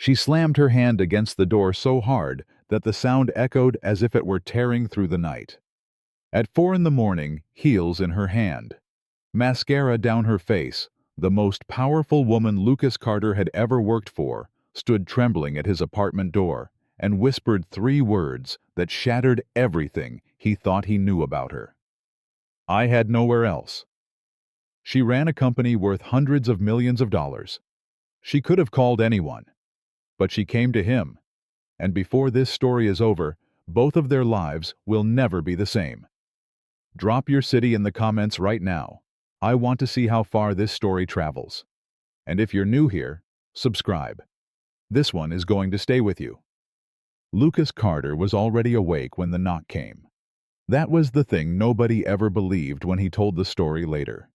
She slammed her hand against the door so hard that the sound echoed as if it were tearing through the night. At 4 in the morning, heels in her hand, mascara down her face, the most powerful woman Lucas Carter had ever worked for stood trembling at his apartment door and whispered 3 words that shattered everything he thought he knew about her. I had nowhere else. She ran a company worth hundreds of millions of dollars. She could have called anyone, but she came to him, and before this story is over, both of their lives will never be the same. Drop your city in the comments right now. I want to see how far this story travels. And if you're new here, subscribe. This one is going to stay with you. Lucas Carter was already awake when the knock came. That was the thing nobody ever believed when he told the story later.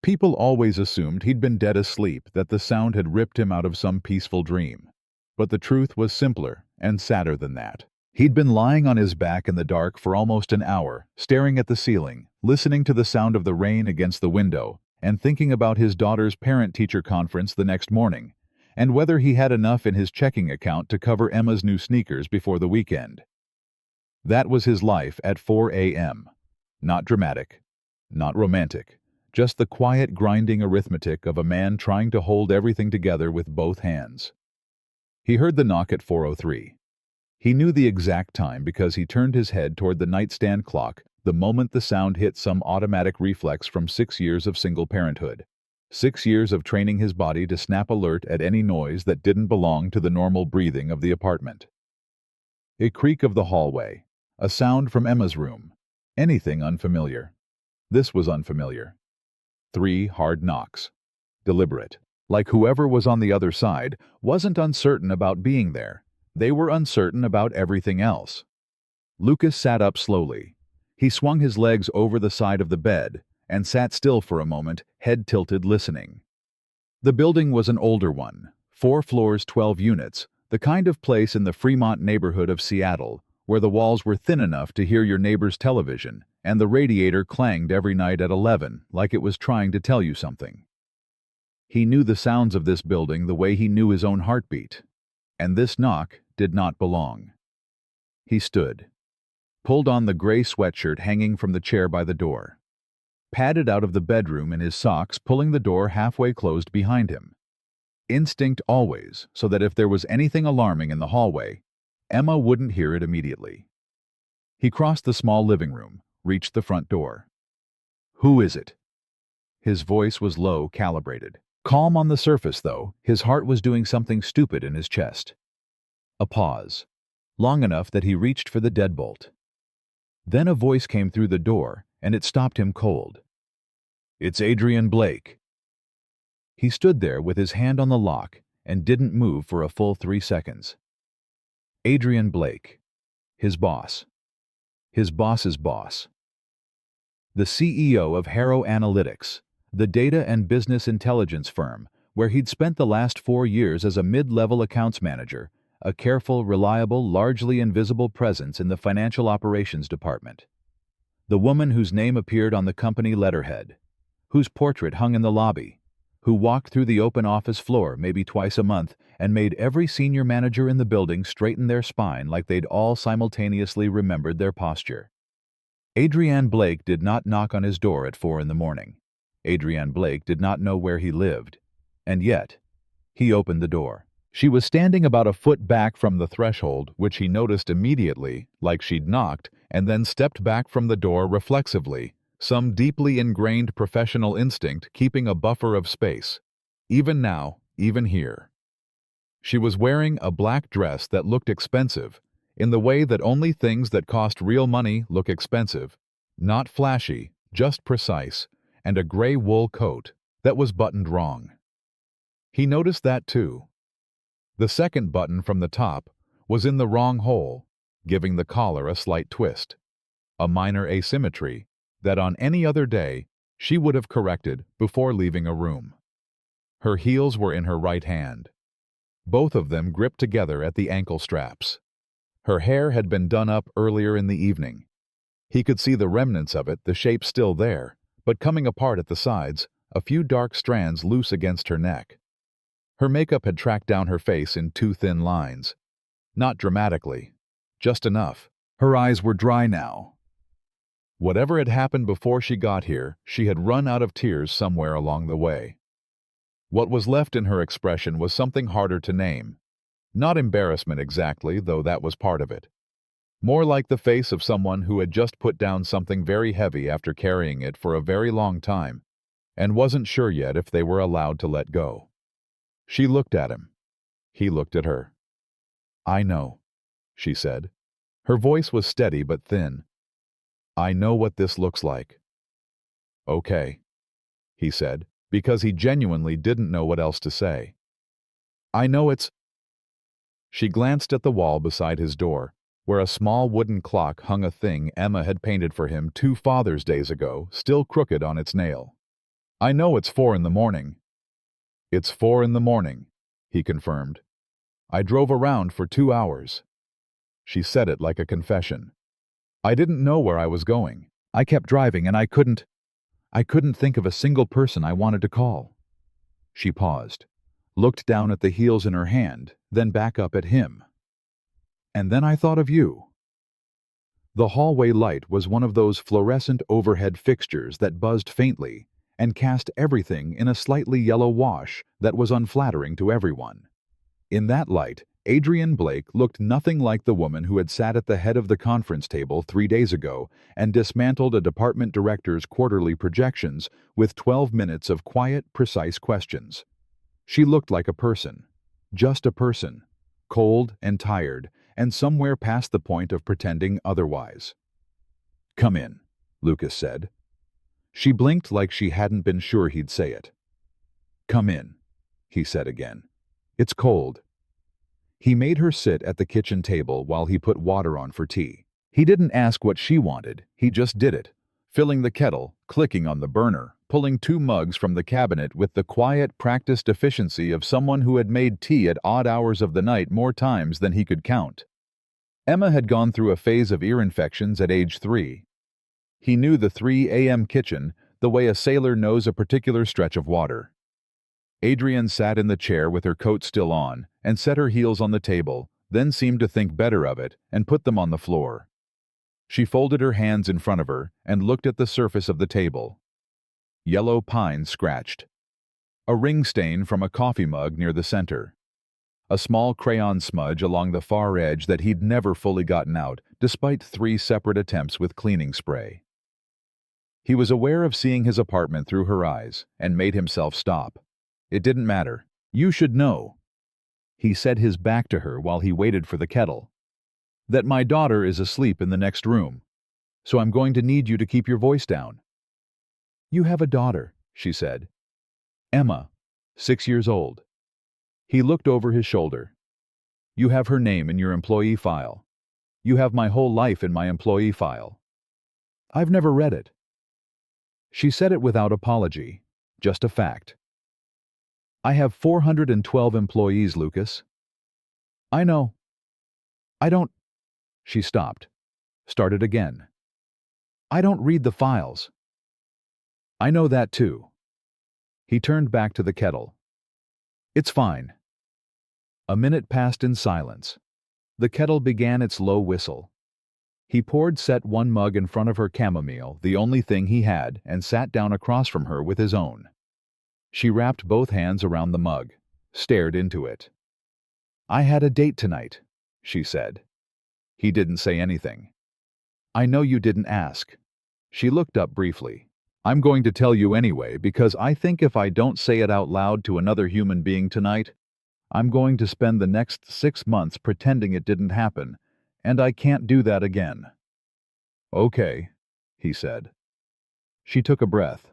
People always assumed he'd been dead asleep, that the sound had ripped him out of some peaceful dream. But the truth was simpler and sadder than that. He'd been lying on his back in the dark for almost an hour, staring at the ceiling, listening to the sound of the rain against the window, and thinking about his daughter's parent-teacher conference the next morning, and whether he had enough in his checking account to cover Emma's new sneakers before the weekend. That was his life at 4 a.m. Not dramatic, not romantic, just the quiet grinding arithmetic of a man trying to hold everything together with both hands. He heard the knock at 4:03. He knew the exact time because he turned his head toward the nightstand clock the moment the sound hit, some automatic reflex from 6 years of single parenthood. 6 years of training his body to snap alert at any noise that didn't belong to the normal breathing of the apartment. A creak of the hallway, a sound from Emma's room, anything unfamiliar. This was unfamiliar. 3 hard knocks. Deliberate. Like whoever was on the other side wasn't uncertain about being there. They were uncertain about everything else. Lucas sat up slowly. He swung his legs over the side of the bed and sat still for a moment, head tilted, listening. The building was an older one, 4 floors, 12 units, the kind of place in the Fremont neighborhood of Seattle where the walls were thin enough to hear your neighbor's television and the radiator clanged every night at 11 like it was trying to tell you something. He knew the sounds of this building the way he knew his own heartbeat, and this knock did not belong. He stood, pulled on the gray sweatshirt hanging from the chair by the door, padded out of the bedroom in his socks, pulling the door halfway closed behind him. Instinct always, so that if there was anything alarming in the hallway, Emma wouldn't hear it immediately. He crossed the small living room, reached the front door. "Who is it?" His voice was low, calibrated. Calm on the surface, though, his heart was doing something stupid in his chest. A pause, long enough that he reached for the deadbolt. Then a voice came through the door, and it stopped him cold. "It's Adrian Blake." He stood there with his hand on the lock and didn't move for a full 3 seconds. Adrian Blake. His boss. His boss's boss. The CEO of Harrow Analytics, the data and business intelligence firm, where he'd spent the last 4 years as a mid-level accounts manager, a careful, reliable, largely invisible presence in the financial operations department. The woman whose name appeared on the company letterhead, whose portrait hung in the lobby, who walked through the open office floor maybe twice a month and made every senior manager in the building straighten their spine like they'd all simultaneously remembered their posture. Adrian Blake did not knock on his door at 4 in the morning. Adrian Blake did not know where he lived. And yet, he opened the door. She was standing about a foot back from the threshold, which he noticed immediately, like she'd knocked, and then stepped back from the door reflexively, some deeply ingrained professional instinct keeping a buffer of space. Even now, even here. She was wearing a black dress that looked expensive, in the way that only things that cost real money look expensive, not flashy, just precise, and a gray wool coat that was buttoned wrong. He noticed that too. The second button from the top was in the wrong hole, giving the collar a slight twist, a minor asymmetry that on any other day she would have corrected before leaving a room. Her heels were in her right hand, both of them gripped together at the ankle straps. Her hair had been done up earlier in the evening. He could see the remnants of it, the shape still there, but coming apart at the sides, a few dark strands loose against her neck. Her makeup had tracked down her face in two thin lines. Not dramatically, just enough. Her eyes were dry now. Whatever had happened before she got here, she had run out of tears somewhere along the way. What was left in her expression was something harder to name. Not embarrassment exactly, though that was part of it. More like the face of someone who had just put down something very heavy after carrying it for a very long time, and wasn't sure yet if they were allowed to let go. She looked at him. He looked at her. "I know," she said. Her voice was steady but thin. "I know what this looks like." "Okay," he said, because he genuinely didn't know what else to say. "I know it's—" She glanced at the wall beside his door, where a small wooden clock hung, a thing Emma had painted for him 2 Father's Days ago, still crooked on its nail. "I know it's 4 in the morning." "It's 4 in the morning," he confirmed. "I drove around for 2 hours." She said it like a confession. "I didn't know where I was going. I kept driving and I couldn't think of a single person I wanted to call." She paused, looked down at the heels in her hand, then back up at him. "And then I thought of you." The hallway light was one of those fluorescent overhead fixtures that buzzed faintly and cast everything in a slightly yellow wash that was unflattering to everyone. In that light, Adrienne Blake looked nothing like the woman who had sat at the head of the conference table 3 days ago and dismantled a department director's quarterly projections with 12 minutes of quiet, precise questions. She looked like a person. Just a person. Cold and tired, and somewhere past the point of pretending otherwise. "Come in," Lucas said. She blinked like she hadn't been sure he'd say it. "Come in," he said again. "It's cold." He made her sit at the kitchen table while he put water on for tea. He didn't ask what she wanted, he just did it, filling the kettle, clicking on the burner, pulling 2 mugs from the cabinet with the quiet, practiced efficiency of someone who had made tea at odd hours of the night more times than he could count. Emma had gone through a phase of ear infections at age 3. He knew the 3 a.m. kitchen the way a sailor knows a particular stretch of water. Adrienne sat in the chair with her coat still on and set her heels on the table, then seemed to think better of it and put them on the floor. She folded her hands in front of her and looked at the surface of the table. Yellow pine scratched. A ring stain from a coffee mug near the center. A small crayon smudge along the far edge that he'd never fully gotten out, despite 3 separate attempts with cleaning spray. He was aware of seeing his apartment through her eyes and made himself stop. It didn't matter. "You should know," he said, his back to her while he waited for the kettle, "that my daughter is asleep in the next room, so I'm going to need you to keep your voice down." "You have a daughter," she said. "Emma, 6 years old." He looked over his shoulder. "You have her name in your employee file. You have my whole life in my employee file." "I've never read it." She said it without apology, just a fact. "I have 412 employees, Lucas." "I know. I don't—" She stopped, started again. "I don't read the files." "I know that too." He turned back to the kettle. "It's fine." A minute passed in silence. The kettle began its low whistle. He set 1 mug in front of her, chamomile, the only thing he had, and sat down across from her with his own. She wrapped both hands around the mug, stared into it. "I had a date tonight," she said. He didn't say anything. "I know you didn't ask." She looked up briefly. "I'm going to tell you anyway because I think if I don't say it out loud to another human being tonight, I'm going to spend the next 6 months pretending it didn't happen, and I can't do that again." "Okay," he said. She took a breath.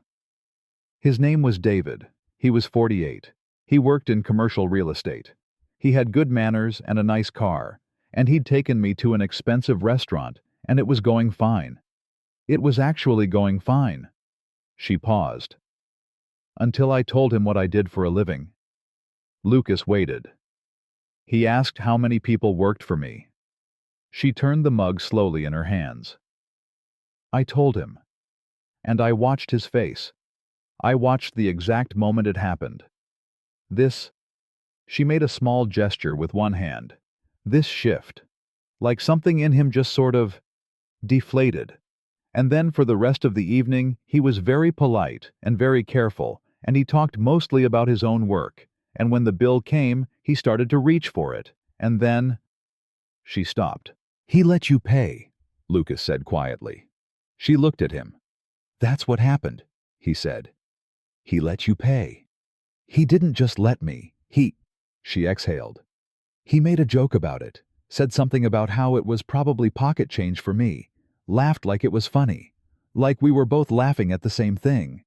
His name was David. He was 48. He worked in commercial real estate. He had good manners and a nice car, and he'd taken me to an expensive restaurant, and it was going fine. It was actually going fine. She paused. "Until I told him what I did for a living." Lucas waited. "He asked how many people worked for me." She turned the mug slowly in her hands. "I told him. And I watched his face. I watched the exact moment it happened. This She made a small gesture with one hand. This shift. Like something in him just sort of deflated. And then for the rest of the evening, he was very polite and very careful, and he talked mostly about his own work. And when the bill came, he started to reach for it. And then she stopped. "He let you pay," Lucas said quietly. She looked at him. "That's what happened," he said. "He let you pay. He didn't just let me. She exhaled. "He made a joke about it, said something about how it was probably pocket change for me, laughed like it was funny, like we were both laughing at the same thing."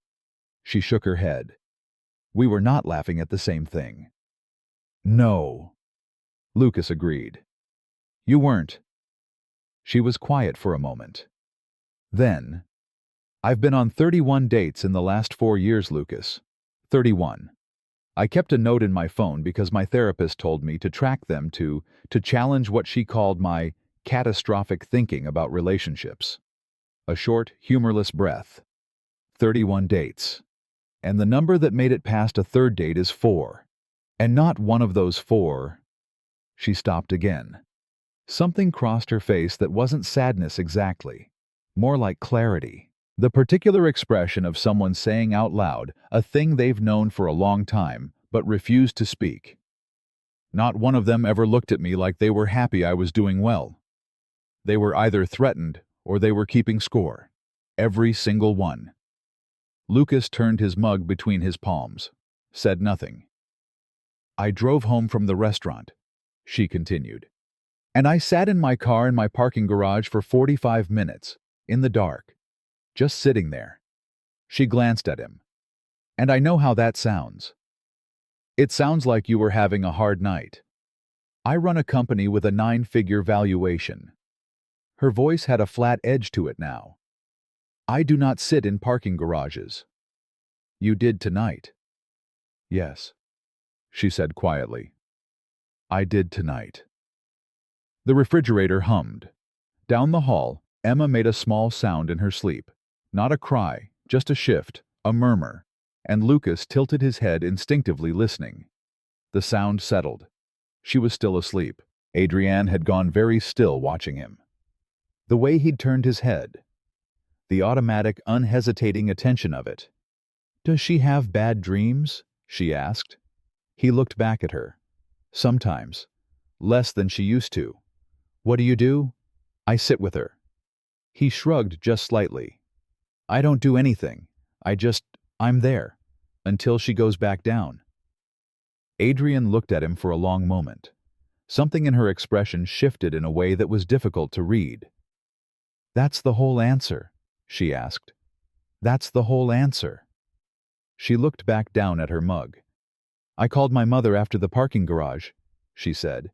She shook her head. "We were not laughing at the same thing." "No," Lucas agreed. "You weren't." She was quiet for a moment. Then, "I've been on 31 dates in the last 4 years, Lucas. 31. I kept a note in my phone because my therapist told me to track them to challenge what she called my catastrophic thinking about relationships." A short, humorless breath. 31 dates. And the number that made it past a third date is 4. And not one of those 4. She stopped again. Something crossed her face that wasn't sadness exactly, more like clarity. The particular expression of someone saying out loud a thing they've known for a long time but refused to speak. Not one of them ever looked at me like they were happy I was doing well. They were either threatened or they were keeping score. Every single one. Lucas turned his mug between his palms, said nothing. "I drove home from the restaurant," she continued. "And I sat in my car in my parking garage for 45 minutes, in the dark, just sitting there." She glanced at him. "And I know how that sounds. It sounds like you were having a hard night. I run a company with a 9-figure valuation." Her voice had a flat edge to it now. "I do not sit in parking garages." "You did tonight." "Yes," she said quietly. "I did tonight." The refrigerator hummed. Down the hall, Emma made a small sound in her sleep. Not a cry, just a shift, a murmur, and Lucas tilted his head instinctively listening. The sound settled. She was still asleep. Adrienne had gone very still watching him. The way he'd turned his head. The automatic, unhesitating attention of it. "Does she have bad dreams?" she asked. He looked back at her. "Sometimes. Less than she used to." "What do you do?" "I sit with her." He shrugged just slightly. "I don't do anything. I'm there. Until she goes back down." Adrienne looked at him for a long moment. Something in her expression shifted in a way that was difficult to read. "That's the whole answer?" she asked. "That's the whole answer?" She looked back down at her mug. "I called my mother after the parking garage," she said.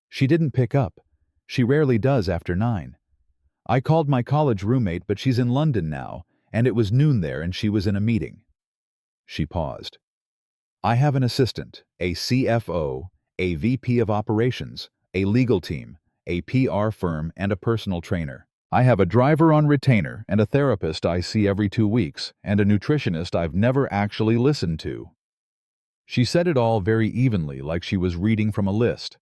"She didn't pick up. She rarely does after 9. I called my college roommate, but she's in London now, and it was noon there and she was in a meeting." She paused. "I have an assistant, a CFO, a VP of operations, a legal team, a PR firm, and a personal trainer. I have a driver on retainer and a therapist I see every 2 weeks, and a nutritionist I've never actually listened to." She said it all very evenly, like she was reading from a list.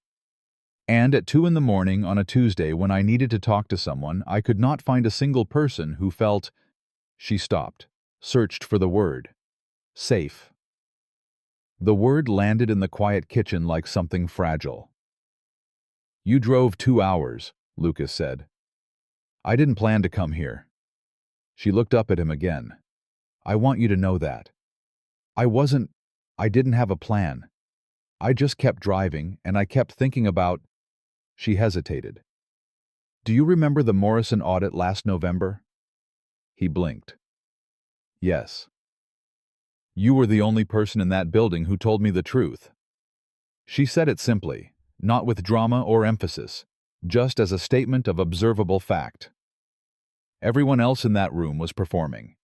"And at 2 in the morning on a Tuesday when I needed to talk to someone, I could not find a single person who felt—" She stopped, searched for the word. "Safe." The word landed in the quiet kitchen like something fragile. "You drove 2 hours," Lucas said. "I didn't plan to come here." She looked up at him again. "I want you to know that. I didn't have a plan. I just kept driving, and I kept thinking about—" She hesitated. "Do you remember the Morrison audit last November?" He blinked. "Yes. You were the only person in that building who told me the truth." She said it simply, not with drama or emphasis, just as a statement of observable fact. Everyone else in that room was performing,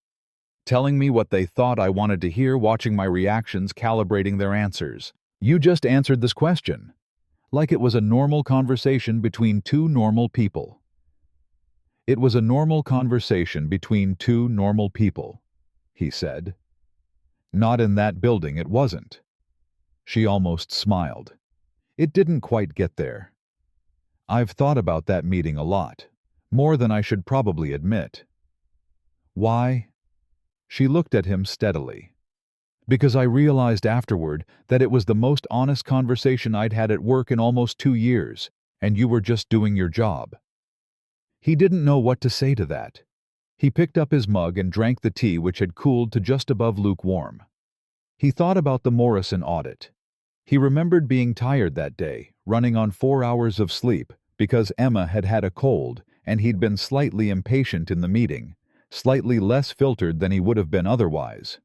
telling me what they thought I wanted to hear, watching my reactions, calibrating their answers. You just answered this question, like it was a normal conversation between 2 normal people. It was a normal conversation between 2 normal people, he said. Not in that building, it wasn't. She almost smiled. It didn't quite get there. I've thought about that meeting a lot, more than I should probably admit. Why? She looked at him steadily. Because I realized afterward that it was the most honest conversation I'd had at work in almost 2 years, and you were just doing your job. He didn't know what to say to that. He picked up his mug and drank the tea, which had cooled to just above lukewarm. He thought about the Morrison audit. He remembered being tired that day, running on 4 hours of sleep, because Emma had had a cold and he'd been slightly impatient in the meeting, slightly less filtered than he would have been otherwise.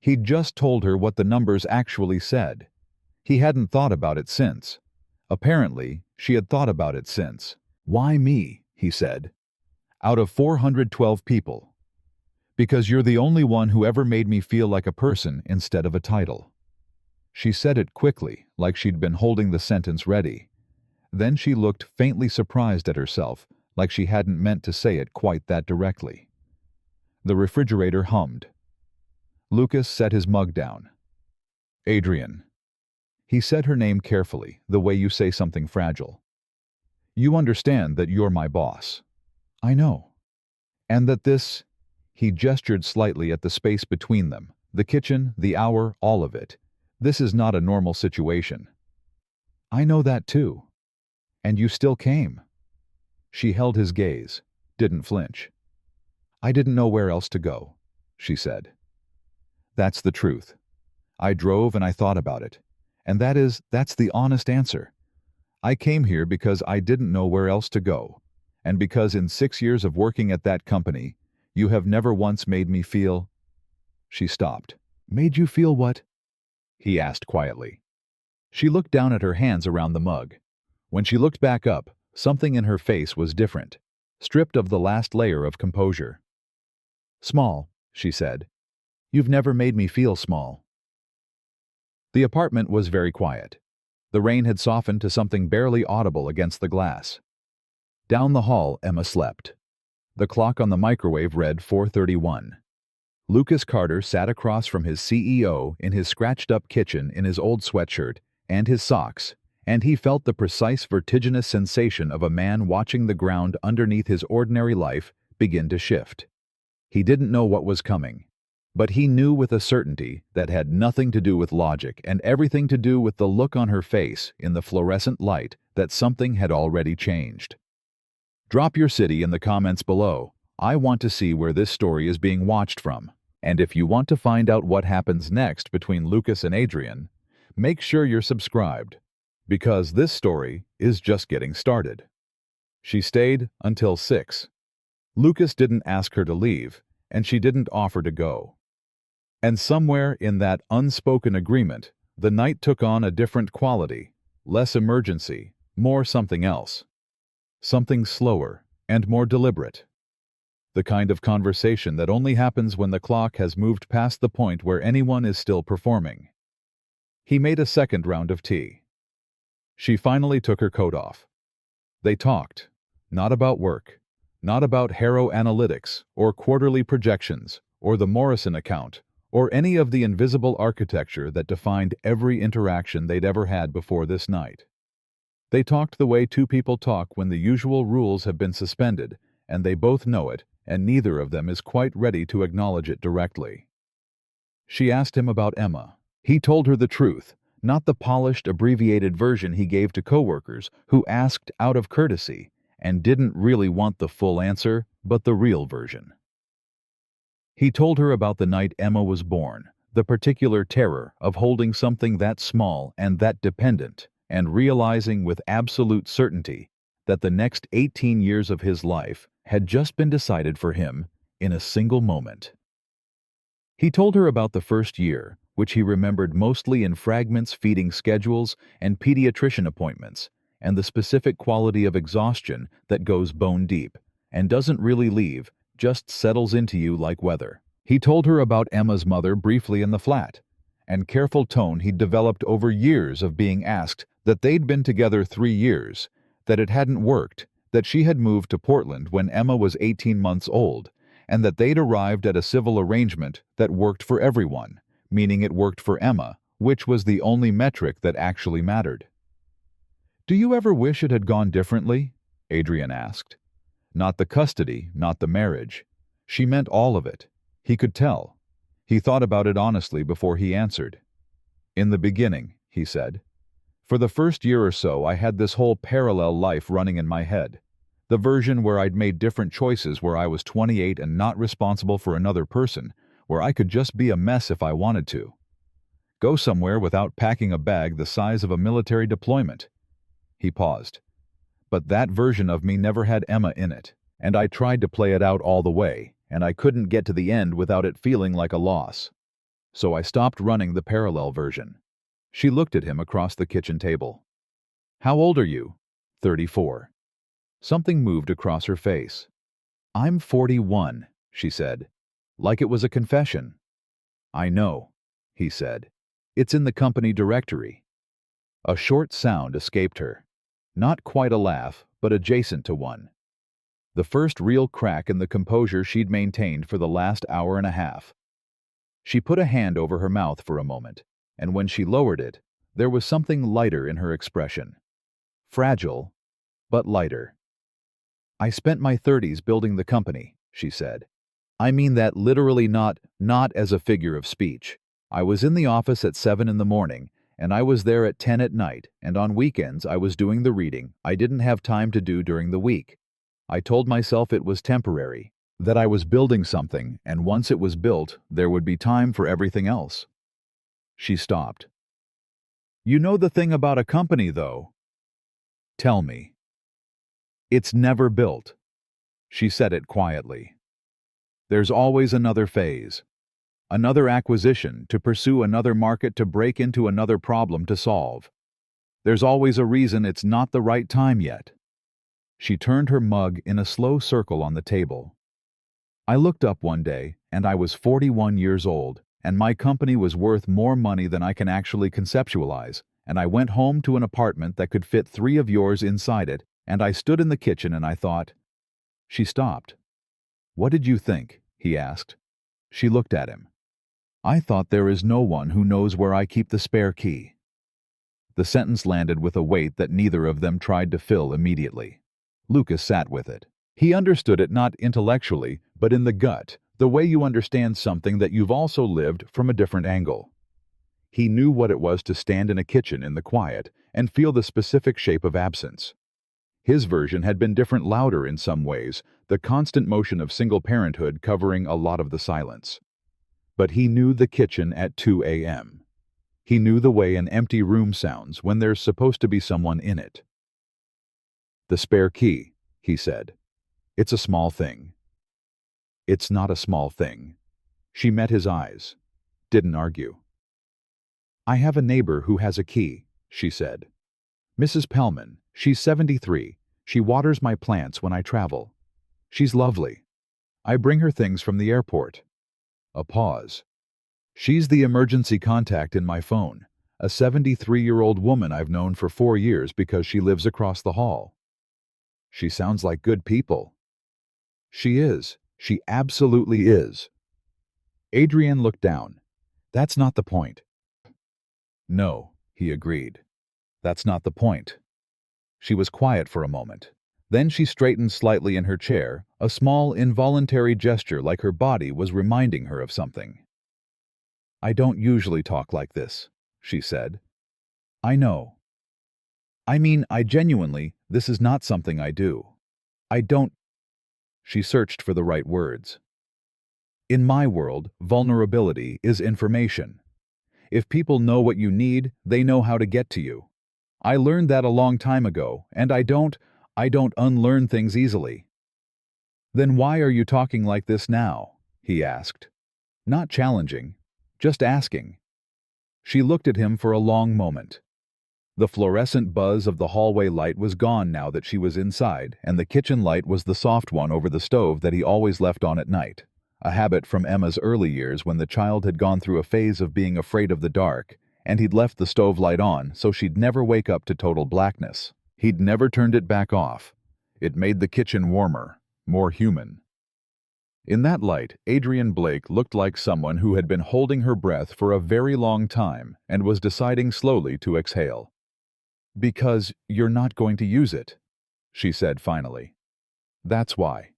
He'd just told her what the numbers actually said. He hadn't thought about it since. Apparently, she had thought about it since. Why me? He said. Out of 412 people. Because you're the only one who ever made me feel like a person instead of a title. She said it quickly, like she'd been holding the sentence ready. Then she looked faintly surprised at herself, like she hadn't meant to say it quite that directly. The refrigerator hummed. Lucas set his mug down. Adrian. He said her name carefully, the way you say something fragile. You understand that you're my boss. I know. And that this... He gestured slightly at the space between them, the kitchen, the hour, all of it. This is not a normal situation. I know that too. And you still came. She held his gaze, didn't flinch. I didn't know where else to go, she said. That's the truth. I drove and I thought about it. And that's the honest answer. I came here because I didn't know where else to go. And because in 6 years of working at that company, you have never once made me feel... She stopped. Made you feel what? He asked quietly. She looked down at her hands around the mug. When she looked back up, something in her face was different, stripped of the last layer of composure. Small, she said. You've never made me feel small. The apartment was very quiet. The rain had softened to something barely audible against the glass. Down the hall, Emma slept. The clock on the microwave read 4:31. Lucas Carter sat across from his CEO in his scratched-up kitchen in his old sweatshirt and his socks, and he felt the precise vertiginous sensation of a man watching the ground underneath his ordinary life begin to shift. He didn't know what was coming, but he knew with a certainty that had nothing to do with logic and everything to do with the look on her face in the fluorescent light that something had already changed. Drop your city in the comments below. I want to see where this story is being watched from. And if you want to find out what happens next between Lucas and Adrian, make sure you're subscribed, because this story is just getting started. She stayed until 6. Lucas didn't ask her to leave, and she didn't offer to go. And somewhere in that unspoken agreement, the night took on a different quality, less emergency, more something else. Something slower and more deliberate. The kind of conversation that only happens when the clock has moved past the point where anyone is still performing. He made a second round of tea. She finally took her coat off. They talked, not about work, not about Harrow Analytics or quarterly projections or the Morrison account or any of the invisible architecture that defined every interaction they'd ever had before this night. They talked the way two people talk when the usual rules have been suspended, and they both know it, and neither of them is quite ready to acknowledge it directly. She asked him about Emma. He told her the truth, not the polished, abbreviated version he gave to coworkers who asked out of courtesy and didn't really want the full answer, but the real version. He told her about the night Emma was born, the particular terror of holding something that small and that dependent, and realizing with absolute certainty that the next 18 years of his life had just been decided for him in a single moment. He told her about the first year, which he remembered mostly in fragments feeding schedules and pediatrician appointments, and the specific quality of exhaustion that goes bone deep and doesn't really leave, just settles into you like weather. He told her about Emma's mother briefly in the flat, and careful tone he'd developed over years of being asked that they'd been together 3 years, that it hadn't worked, that she had moved to Portland when Emma was 18 months old, and that they'd arrived at a civil arrangement that worked for everyone, meaning it worked for Emma, which was the only metric that actually mattered. "Do you ever wish it had gone differently?" Adrian asked. Not the custody, not the marriage. She meant all of it. He could tell. He thought about it honestly before he answered. "In the beginning," he said. "For the first year or so, I had this whole parallel life running in my head. The version where I'd made different choices, where I was 28 and not responsible for another person, where I could just be a mess if I wanted to. Go somewhere without packing a bag the size of a military deployment." He paused. "But that version of me never had Emma in it, and I tried to play it out all the way, and I couldn't get to the end without it feeling like a loss. So I stopped running the parallel version." She looked at him across the kitchen table. "How old are you?" 34. Something moved across her face. "I'm 41, she said, like it was a confession. "I know," he said. "It's in the company directory." A short sound escaped her. Not quite a laugh, but adjacent to one. The first real crack in the composure she'd maintained for the last hour and a half. She put a hand over her mouth for a moment, and when she lowered it, there was something lighter in her expression. Fragile, but lighter. "I spent my 30s building the company," she said. "I mean that literally, not as a figure of speech. I was in the office at 7 in the morning, and I was there at 10 at night, and on weekends I was doing the reading I didn't have time to do during the week. I told myself it was temporary, that I was building something, and once it was built, there would be time for everything else." She stopped. "You know the thing about a company, though?" "Tell me." "It's never built." She said it quietly. "There's always another phase. Another acquisition to pursue, another market to break into, another problem to solve. There's always a reason it's not the right time yet." She turned her mug in a slow circle on the table. "I looked up one day, and I was 41 years old, and my company was worth more money than I can actually conceptualize, and I went home to an apartment that could fit 3 of yours inside it, and I stood in the kitchen and I thought—" She stopped. "What did you think?" he asked. She looked at him. "I thought there is no one who knows where I keep the spare key." The sentence landed with a weight that neither of them tried to fill immediately. Lucas sat with it. He understood it not intellectually, but in the gut, the way you understand something that you've also lived from a different angle. He knew what it was to stand in a kitchen in the quiet and feel the specific shape of absence. His version had been different, louder in some ways, the constant motion of single parenthood covering a lot of the silence. But he knew the kitchen at 2 a.m. He knew the way an empty room sounds when there's supposed to be someone in it. "The spare key," he said. "It's a small thing." "It's not a small thing." She met his eyes. Didn't argue. "I have a neighbor who has a key," she said. "Mrs. Pellman, she's 73. She waters my plants when I travel. She's lovely. I bring her things from the airport." A pause. "She's the emergency contact in my phone, a 73-year-old woman I've known for 4 years because she lives across the hall." "She sounds like good people." "She is. She absolutely is." Adrian looked down. "That's not the point." "No," he agreed. "That's not the point." She was quiet for a moment. Then she straightened slightly in her chair, a small, involuntary gesture like her body was reminding her of something. "I don't usually talk like this," she said. "I know. I mean, this is not something I do. I don't—" She searched for the right words. "In my world, vulnerability is information. If people know what you need, they know how to get to you. I learned that a long time ago, and I don't unlearn things easily." "Then why are you talking like this now?" he asked. Not challenging, just asking. She looked at him for a long moment. The fluorescent buzz of the hallway light was gone now that she was inside, and the kitchen light was the soft one over the stove that he always left on at night, a habit from Emma's early years when the child had gone through a phase of being afraid of the dark, and he'd left the stove light on so she'd never wake up to total blackness. He'd never turned it back off. It made the kitchen warmer, more human. In that light, Adrian Blake looked like someone who had been holding her breath for a very long time and was deciding slowly to exhale. "Because you're not going to use it," she said finally. "That's why."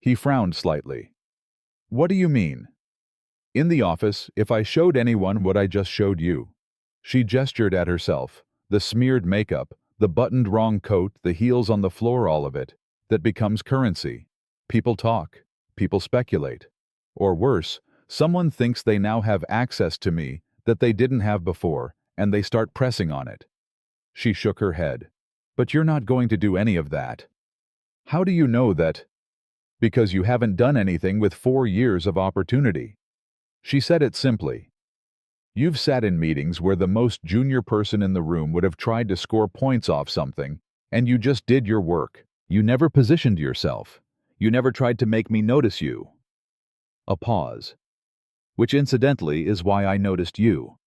He frowned slightly. "What do you mean?" "In the office, if I showed anyone what I just showed you." She gestured at herself, the smeared makeup, the buttoned wrong coat, the heels on the floor, all of it. That becomes currency. People talk. People speculate. Or worse, someone thinks they now have access to me that they didn't have before, and they start pressing on it. She shook her head. "But you're not going to do any of that." "How do you know that?" "Because you haven't done anything with 4 years of opportunity." She said it simply. "You've sat in meetings where the most junior person in the room would have tried to score points off something, and you just did your work. You never positioned yourself. You never tried to make me notice you." A pause. "Which incidentally is why I noticed you."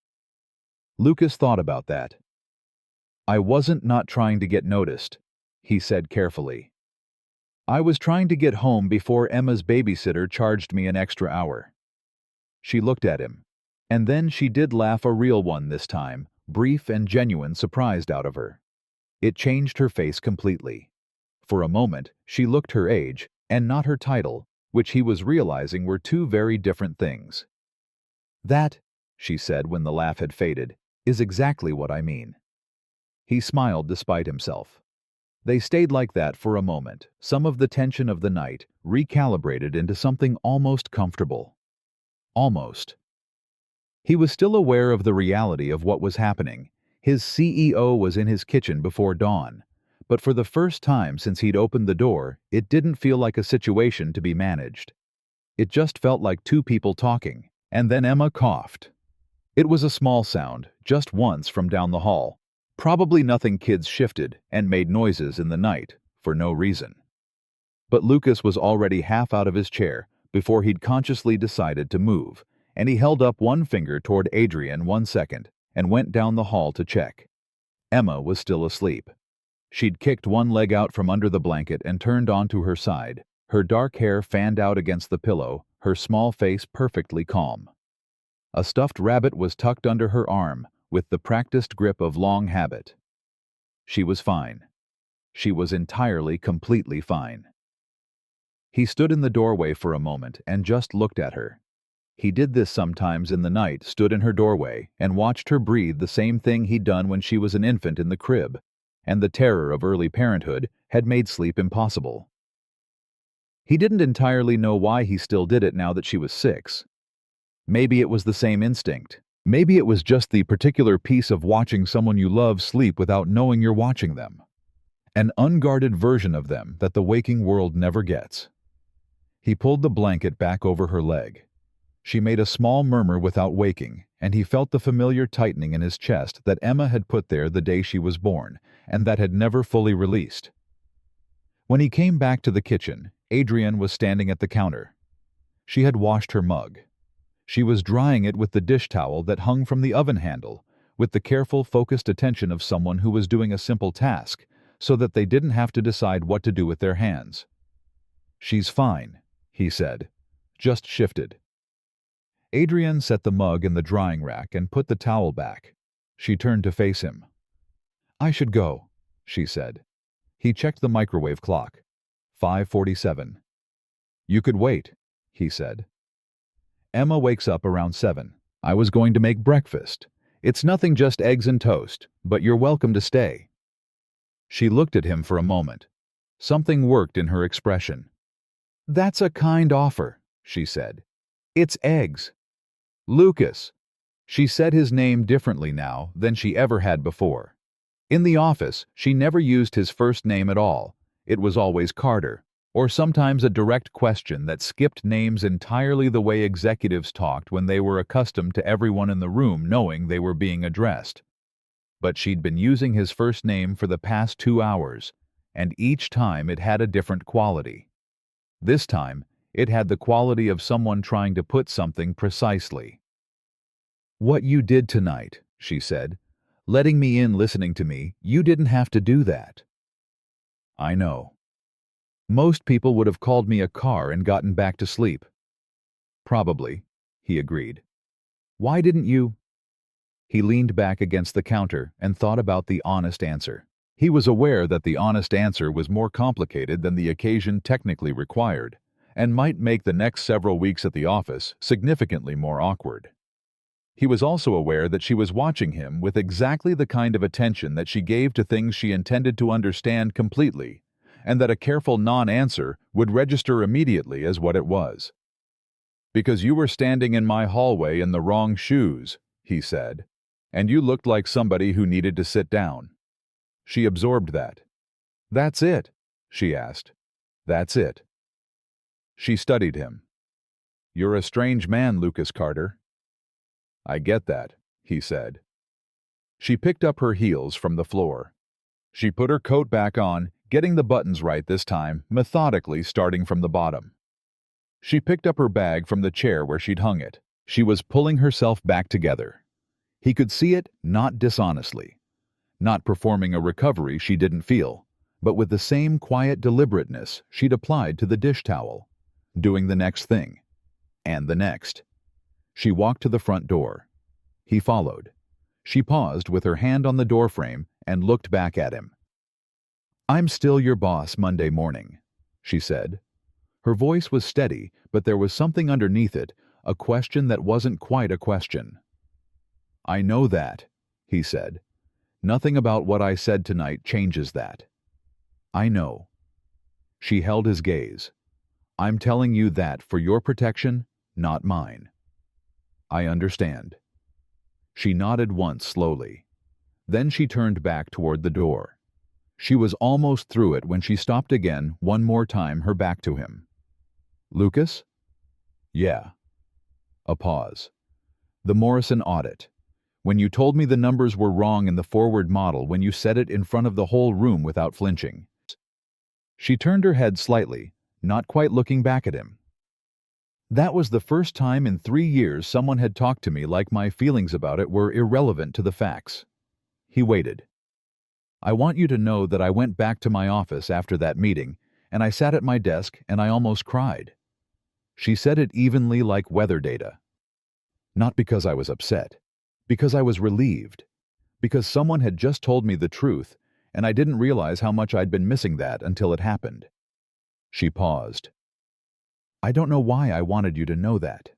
Lucas thought about that. "I wasn't not trying to get noticed," he said carefully. "I was trying to get home before Emma's babysitter charged me an extra hour." She looked at him. And then she did laugh, a real one this time, brief and genuine, surprised out of her. It changed her face completely. For a moment, she looked her age, and not her title, which he was realizing were two very different things. "That," she said when the laugh had faded, "is exactly what I mean." He smiled despite himself. They stayed like that for a moment, some of the tension of the night recalibrated into something almost comfortable. Almost. He was still aware of the reality of what was happening. His CEO was in his kitchen before dawn. But for the first time since he'd opened the door, it didn't feel like a situation to be managed. It just felt like two people talking, and then Emma coughed. It was a small sound, just once from down the hall. Probably nothing. Kids shifted and made noises in the night, for no reason. But Lucas was already half out of his chair before he'd consciously decided to move, and he held up one finger toward Adrian 1 second and went down the hall to check. Emma was still asleep. She'd kicked one leg out from under the blanket and turned onto her side, her dark hair fanned out against the pillow, her small face perfectly calm. A stuffed rabbit was tucked under her arm, with the practiced grip of long habit. She was fine. She was entirely, completely fine. He stood in the doorway for a moment and just looked at her. He did this sometimes in the night, stood in her doorway, and watched her breathe, the same thing he'd done when she was an infant in the crib, and the terror of early parenthood had made sleep impossible. He didn't entirely know why he still did it now that she was 6. Maybe it was the same instinct. Maybe it was just the particular piece of watching someone you love sleep without knowing you're watching them. An unguarded version of them that the waking world never gets. He pulled the blanket back over her leg. She made a small murmur without waking, and he felt the familiar tightening in his chest that Emma had put there the day she was born, and that had never fully released. When he came back to the kitchen, Adrian was standing at the counter. She had washed her mug. She was drying it with the dish towel that hung from the oven handle, with the careful, focused attention of someone who was doing a simple task, so that they didn't have to decide what to do with their hands. "She's fine," he said. "Just shifted." Adrian set the mug in the drying rack and put the towel back. She turned to face him. "I should go," she said. He checked the microwave clock. 5:47. "You could wait," he said. "Emma wakes up around 7. I was going to make breakfast. It's nothing, just eggs and toast, but you're welcome to stay." She looked at him for a moment. Something worked in her expression. "That's a kind offer," she said. "It's eggs." "Lucas." She said his name differently now than she ever had before. In the office, she never used his first name at all. It was always Carter, or sometimes a direct question that skipped names entirely, the way executives talked when they were accustomed to everyone in the room knowing they were being addressed. But she'd been using his first name for the past 2 hours, and each time it had a different quality. This time, it had the quality of someone trying to put something precisely. "What you did tonight," she said, "letting me in, listening to me, you didn't have to do that." "I know." Most people would have called me a car and gotten back to sleep. Probably, he agreed. Why didn't you? He leaned back against the counter and thought about the honest answer. He was aware that the honest answer was more complicated than the occasion technically required, and might make the next several weeks at the office significantly more awkward. He was also aware that she was watching him with exactly the kind of attention that she gave to things she intended to understand completely, and that a careful non-answer would register immediately as what it was. "Because you were standing in my hallway in the wrong shoes," he said, "and you looked like somebody who needed to sit down." She absorbed that. "That's it?" she asked. "That's it." She studied him. "You're a strange man, Lucas Carter." "I get that," he said. She picked up her heels from the floor. She put her coat back on, getting the buttons right this time, methodically starting from the bottom. She picked up her bag from the chair where she'd hung it. She was pulling herself back together. He could see it, not dishonestly. Not performing a recovery she didn't feel, but with the same quiet deliberateness she'd applied to the dish towel. Doing the next thing. And the next. She walked to the front door. He followed. She paused with her hand on the doorframe and looked back at him. "I'm still your boss Monday morning," she said. Her voice was steady, but there was something underneath it, a question that wasn't quite a question. "I know that," he said. "Nothing about what I said tonight changes that." "I know." She held his gaze. "I'm telling you that for your protection, not mine." "I understand." She nodded once slowly. Then she turned back toward the door. She was almost through it when she stopped again, one more time, her back to him. "Lucas?" "Yeah." A pause. "The Morrison audit. When you told me the numbers were wrong in the forward model, when you said it in front of the whole room without flinching." She turned her head slightly, not quite looking back at him. "That was the first time in 3 years someone had talked to me like my feelings about it were irrelevant to the facts." He waited. "I want you to know that I went back to my office after that meeting, and I sat at my desk and I almost cried." She said it evenly, like weather data. "Not because I was upset. Because I was relieved. Because someone had just told me the truth, and I didn't realize how much I'd been missing that until it happened." She paused. "I don't know why I wanted you to know that.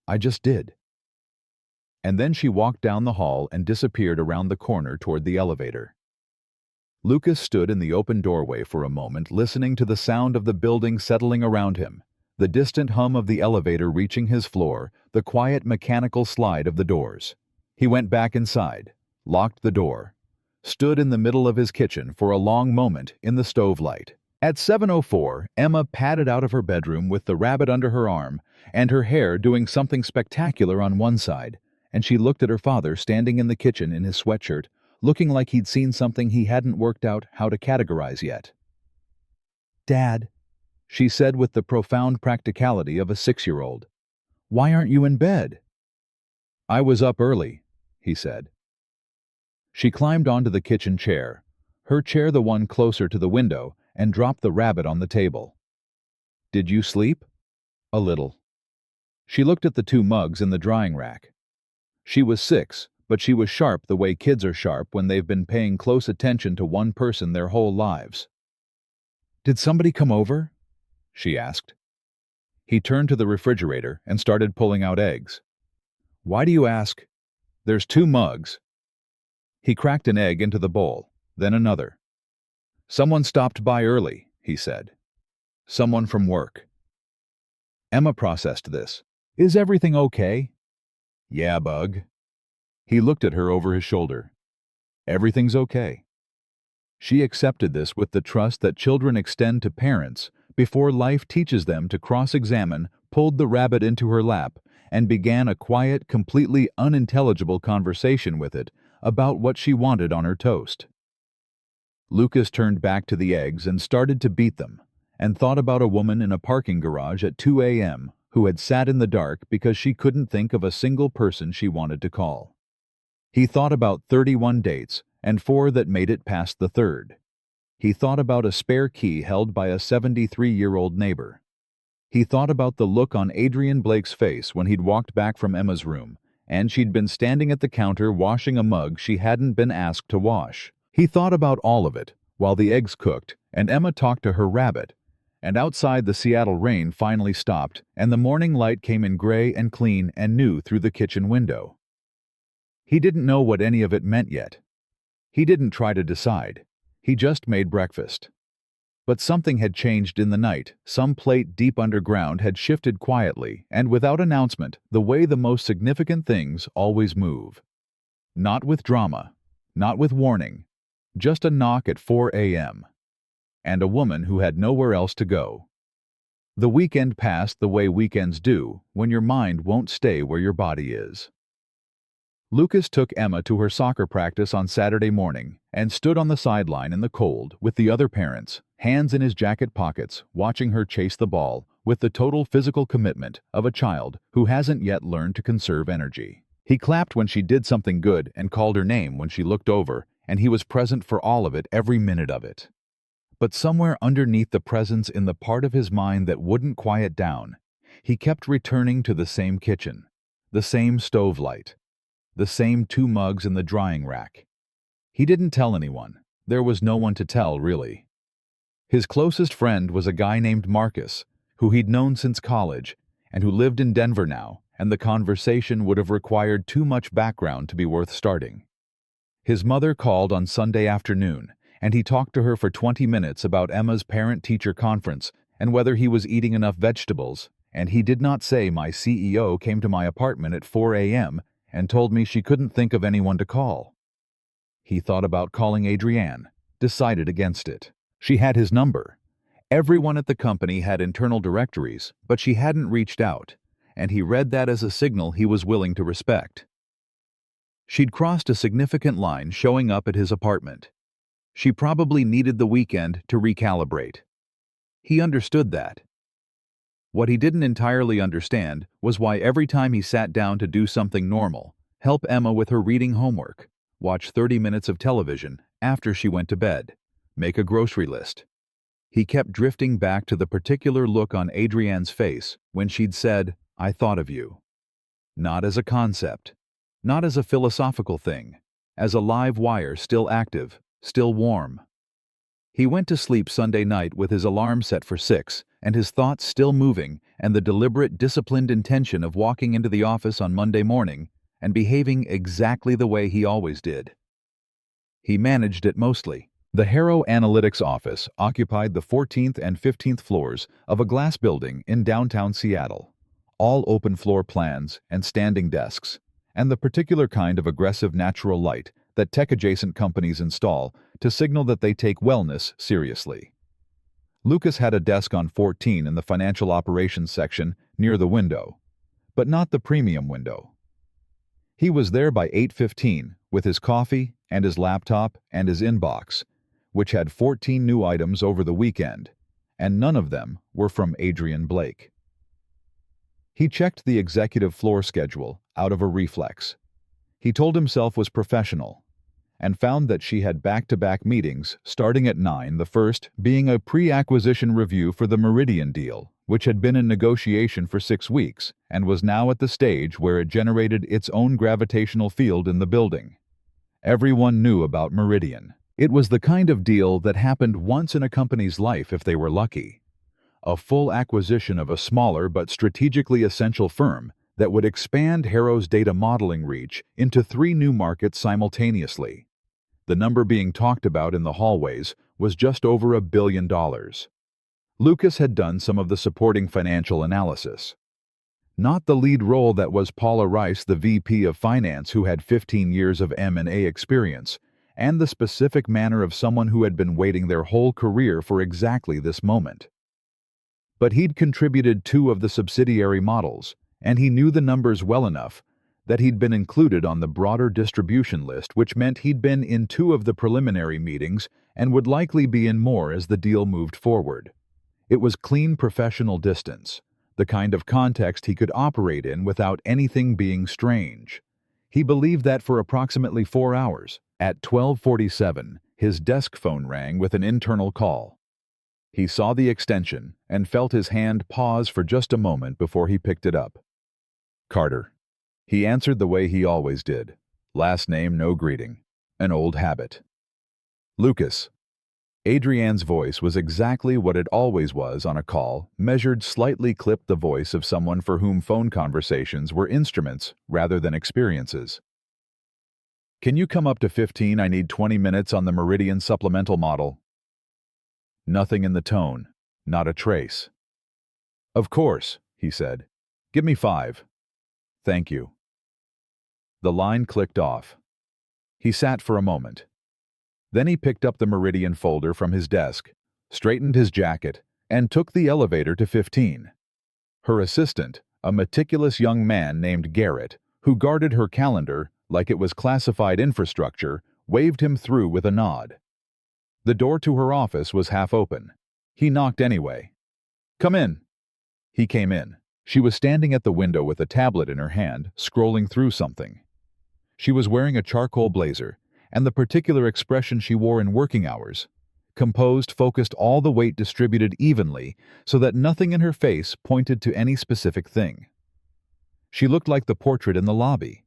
I just did." And then she walked down the hall and disappeared around the corner toward the elevator. Lucas stood in the open doorway for a moment, listening to the sound of the building settling around him, the distant hum of the elevator reaching his floor, the quiet mechanical slide of the doors. He went back inside, locked the door, stood in the middle of his kitchen for a long moment in the stove light. At 7:04, Emma padded out of her bedroom with the rabbit under her arm and her hair doing something spectacular on one side, and she looked at her father standing in the kitchen in his sweatshirt, looking like he'd seen something he hadn't worked out how to categorize yet. "Dad," she said with the profound practicality of a 6-year-old, "why aren't you in bed?" "I was up early," he said. She climbed onto the kitchen chair, her chair the one closer to the window, and dropped the rabbit on the table. "Did you sleep?" "A little." She looked at the 2 mugs in the drying rack. She was 6, but she was sharp the way kids are sharp when they've been paying close attention to one person their whole lives. "Did somebody come over?" she asked. He turned to the refrigerator and started pulling out eggs. "Why do you ask?" "There's 2 mugs." He cracked an egg into the bowl, then another. "Someone stopped by early," he said. "Someone from work." Emma processed this. "Is everything okay?" "Yeah, bug." He looked at her over his shoulder. "Everything's okay." She accepted this with the trust that children extend to parents before life teaches them to cross-examine, pulled the rabbit into her lap, and began a quiet, completely unintelligible conversation with it about what she wanted on her toast. Lucas turned back to the eggs and started to beat them, and thought about a woman in a parking garage at 2 a.m. who had sat in the dark because she couldn't think of a single person she wanted to call. He thought about 31 dates and 4 that made it past the third. He thought about a spare key held by a 73-year-old neighbor. He thought about the look on Adrian Blake's face when he'd walked back from Emma's room, and she'd been standing at the counter washing a mug she hadn't been asked to wash. He thought about all of it, while the eggs cooked, and Emma talked to her rabbit, and outside the Seattle rain finally stopped, and the morning light came in gray and clean and new through the kitchen window. He didn't know what any of it meant yet. He didn't try to decide. He just made breakfast. But something had changed in the night. Some plate deep underground had shifted quietly and without announcement, the way the most significant things always move. Not with drama, not with warning, just a knock at 4 a.m. and a woman who had nowhere else to go. The weekend passed the way weekends do, when your mind won't stay where your body is. Lucas took Emma to her soccer practice on Saturday morning and stood on the sideline in the cold with the other parents, hands in his jacket pockets, watching her chase the ball with the total physical commitment of a child who hasn't yet learned to conserve energy. He clapped when she did something good and called her name when she looked over, and he was present for all of it, every minute of it. But somewhere underneath the presence in the part of his mind that wouldn't quiet down, he kept returning to the same kitchen, the same stove light, the same 2 mugs in the drying rack. He didn't tell anyone. There was no one to tell, really. His closest friend was a guy named Marcus, who he'd known since college, and who lived in Denver now, and the conversation would have required too much background to be worth starting. His mother called on Sunday afternoon, and he talked to her for 20 minutes about Emma's parent-teacher conference and whether he was eating enough vegetables, and he did not say my CEO came to my apartment at 4 a.m. and told me she couldn't think of anyone to call. He thought about calling Adrienne, decided against it. She had his number. Everyone at the company had internal directories, but she hadn't reached out, and he read that as a signal he was willing to respect. She'd crossed a significant line showing up at his apartment. She probably needed the weekend to recalibrate. He understood that. What he didn't entirely understand was why every time he sat down to do something normal, help Emma with her reading homework, watch 30 minutes of television after she went to bed, make a grocery list, he kept drifting back to the particular look on Adrienne's face when she'd said, "I thought of you." Not as a concept, not as a philosophical thing, as a live wire still active, still warm. He went to sleep Sunday night with his alarm set for 6 and his thoughts still moving and the deliberate, disciplined intention of walking into the office on Monday morning and behaving exactly the way he always did. He managed it mostly. The Harrow Analytics office occupied the 14th and 15th floors of a glass building in downtown Seattle, all open floor plans and standing desks, and the particular kind of aggressive natural light that tech-adjacent companies install to signal that they take wellness seriously. Lucas had a desk on 14 in the financial operations section near the window, but not the premium window. He was there by 8:15 with his coffee and his laptop and his inbox, which had 14 new items over the weekend, and none of them were from Adrian Blake. He checked the executive floor schedule out of a reflex. He told himself was professional, and found that she had back-to-back meetings starting at 9, the first being a pre-acquisition review for the Meridian deal, which had been in negotiation for 6 weeks and was now at the stage where it generated its own gravitational field in the building. Everyone knew about Meridian. It was the kind of deal that happened once in a company's life if they were lucky. A full acquisition of a smaller but strategically essential firm that would expand Harrow's data modeling reach into 3 new markets simultaneously. The number being talked about in the hallways was just over $1 billion. Lucas had done some of the supporting financial analysis. Not the lead role that was Paula Rice, the VP of Finance who had 15 years of M&A experience, and the specific manner of someone who had been waiting their whole career for exactly this moment. But he'd contributed 2 of the subsidiary models, and he knew the numbers well enough that he'd been included on the broader distribution list, which meant he'd been in 2 of the preliminary meetings and would likely be in more as the deal moved forward. It was clean professional distance, the kind of context he could operate in without anything being strange. He believed that for approximately 4 hours, at 12:47, His desk phone rang with an internal call. He saw the extension and felt his hand pause for just a moment before he picked it up. Carter. He answered the way he always did. Last name, no greeting. An old habit. Lucas. Adrienne's voice was exactly what it always was on a call, measured slightly clipped the voice of someone for whom phone conversations were instruments rather than experiences. Can you come up to 15? I need 20 minutes on the Meridian supplemental model. Nothing in the tone, not a trace. Of course, he said. Give me 5. Thank you. The line clicked off. He sat for a moment. Then he picked up the Meridian folder from his desk, straightened his jacket, and took the elevator to 15. Her assistant, a meticulous young man named Garrett, who guarded her calendar like it was classified infrastructure, waved him through with a nod. The door to her office was half open. He knocked anyway. Come in. He came in. She was standing at the window with a tablet in her hand, scrolling through something. She was wearing a charcoal blazer, and the particular expression she wore in working hours. Composed, focused, all the weight distributed evenly so that nothing in her face pointed to any specific thing. She looked like the portrait in the lobby.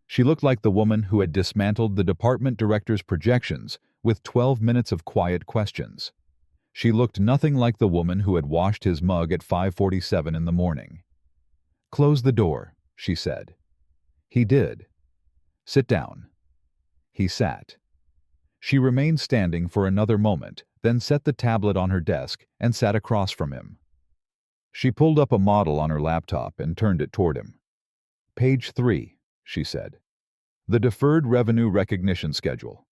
She looked like the woman who had dismantled the department director's projections with 12 minutes of quiet questions. She looked nothing like the woman who had washed his mug at 5:47 in the morning. Close the door, she said. He did. Sit down. He sat. She remained standing for another moment, then set the tablet on her desk and sat across from him. She pulled up a model on her laptop and turned it toward him. Page 3, she said. The Deferred Revenue Recognition Schedule.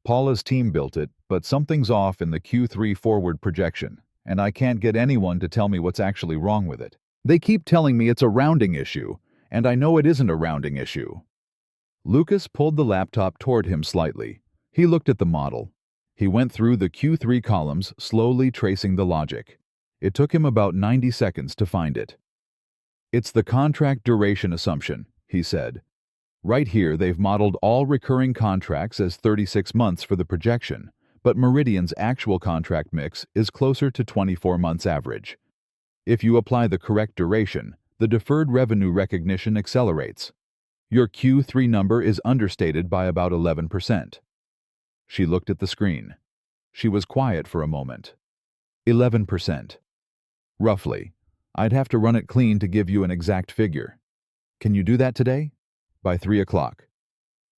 Paula's team built it, but something's off in the Q3 forward projection, and I can't get anyone to tell me what's actually wrong with it. They keep telling me it's a rounding issue, and I know it isn't a rounding issue. Lucas pulled the laptop toward him slightly. He looked at the model. He went through the Q3 columns, slowly tracing the logic. It took him about 90 seconds to find it. It's the contract duration assumption, he said. Right here, they've modeled all recurring contracts as 36 months for the projection, but Meridian's actual contract mix is closer to 24 months average. If you apply the correct duration, the deferred revenue recognition accelerates. Your Q3 number is understated by about 11%. She looked at the screen. She was quiet for a moment. 11%. Roughly. I'd have to run it clean to give you an exact figure. Can you do that today? By 3 o'clock.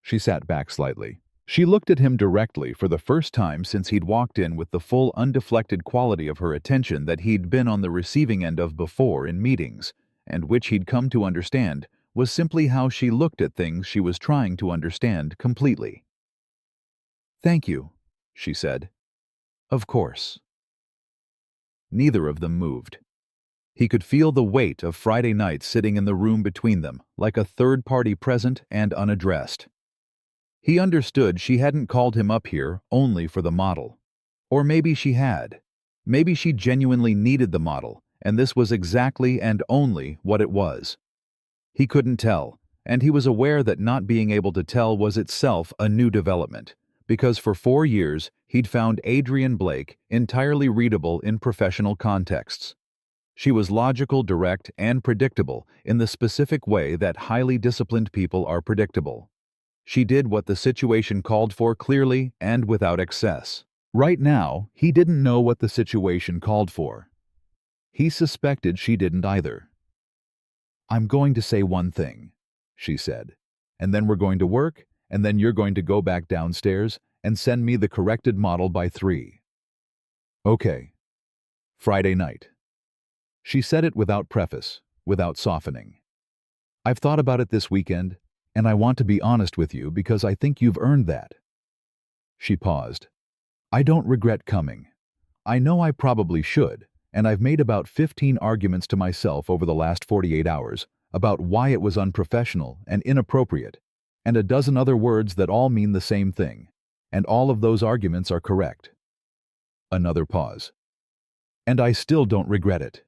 She sat back slightly. She looked at him directly for the first time since he'd walked in with the full undeflected quality of her attention that he'd been on the receiving end of before in meetings, and which he'd come to understand was simply how she looked at things she was trying to understand completely. Thank you, she said. Of course. Neither of them moved. He could feel the weight of Friday night sitting in the room between them, like a third party present and unaddressed. He understood she hadn't called him up here only for the model. Or maybe she had. Maybe she genuinely needed the model, and this was exactly and only what it was. He couldn't tell, and he was aware that not being able to tell was itself a new development, because for 4 years he'd found Adrienne Blake entirely readable in professional contexts. She was logical, direct, and predictable in the specific way that highly disciplined people are predictable. She did what the situation called for clearly and without excess. Right now, he didn't know what the situation called for. He suspected she didn't either. I'm going to say one thing, she said, and then we're going to work, and then you're going to go back downstairs and send me the corrected model by 3. Okay. Friday night. She said it without preface, without softening. I've thought about it this weekend, and I want to be honest with you because I think you've earned that. She paused. I don't regret coming. I know I probably should, and I've made about 15 arguments to myself over the last 48 hours about why it was unprofessional and inappropriate, and a dozen other words that all mean the same thing, and all of those arguments are correct. Another pause. And I still don't regret it.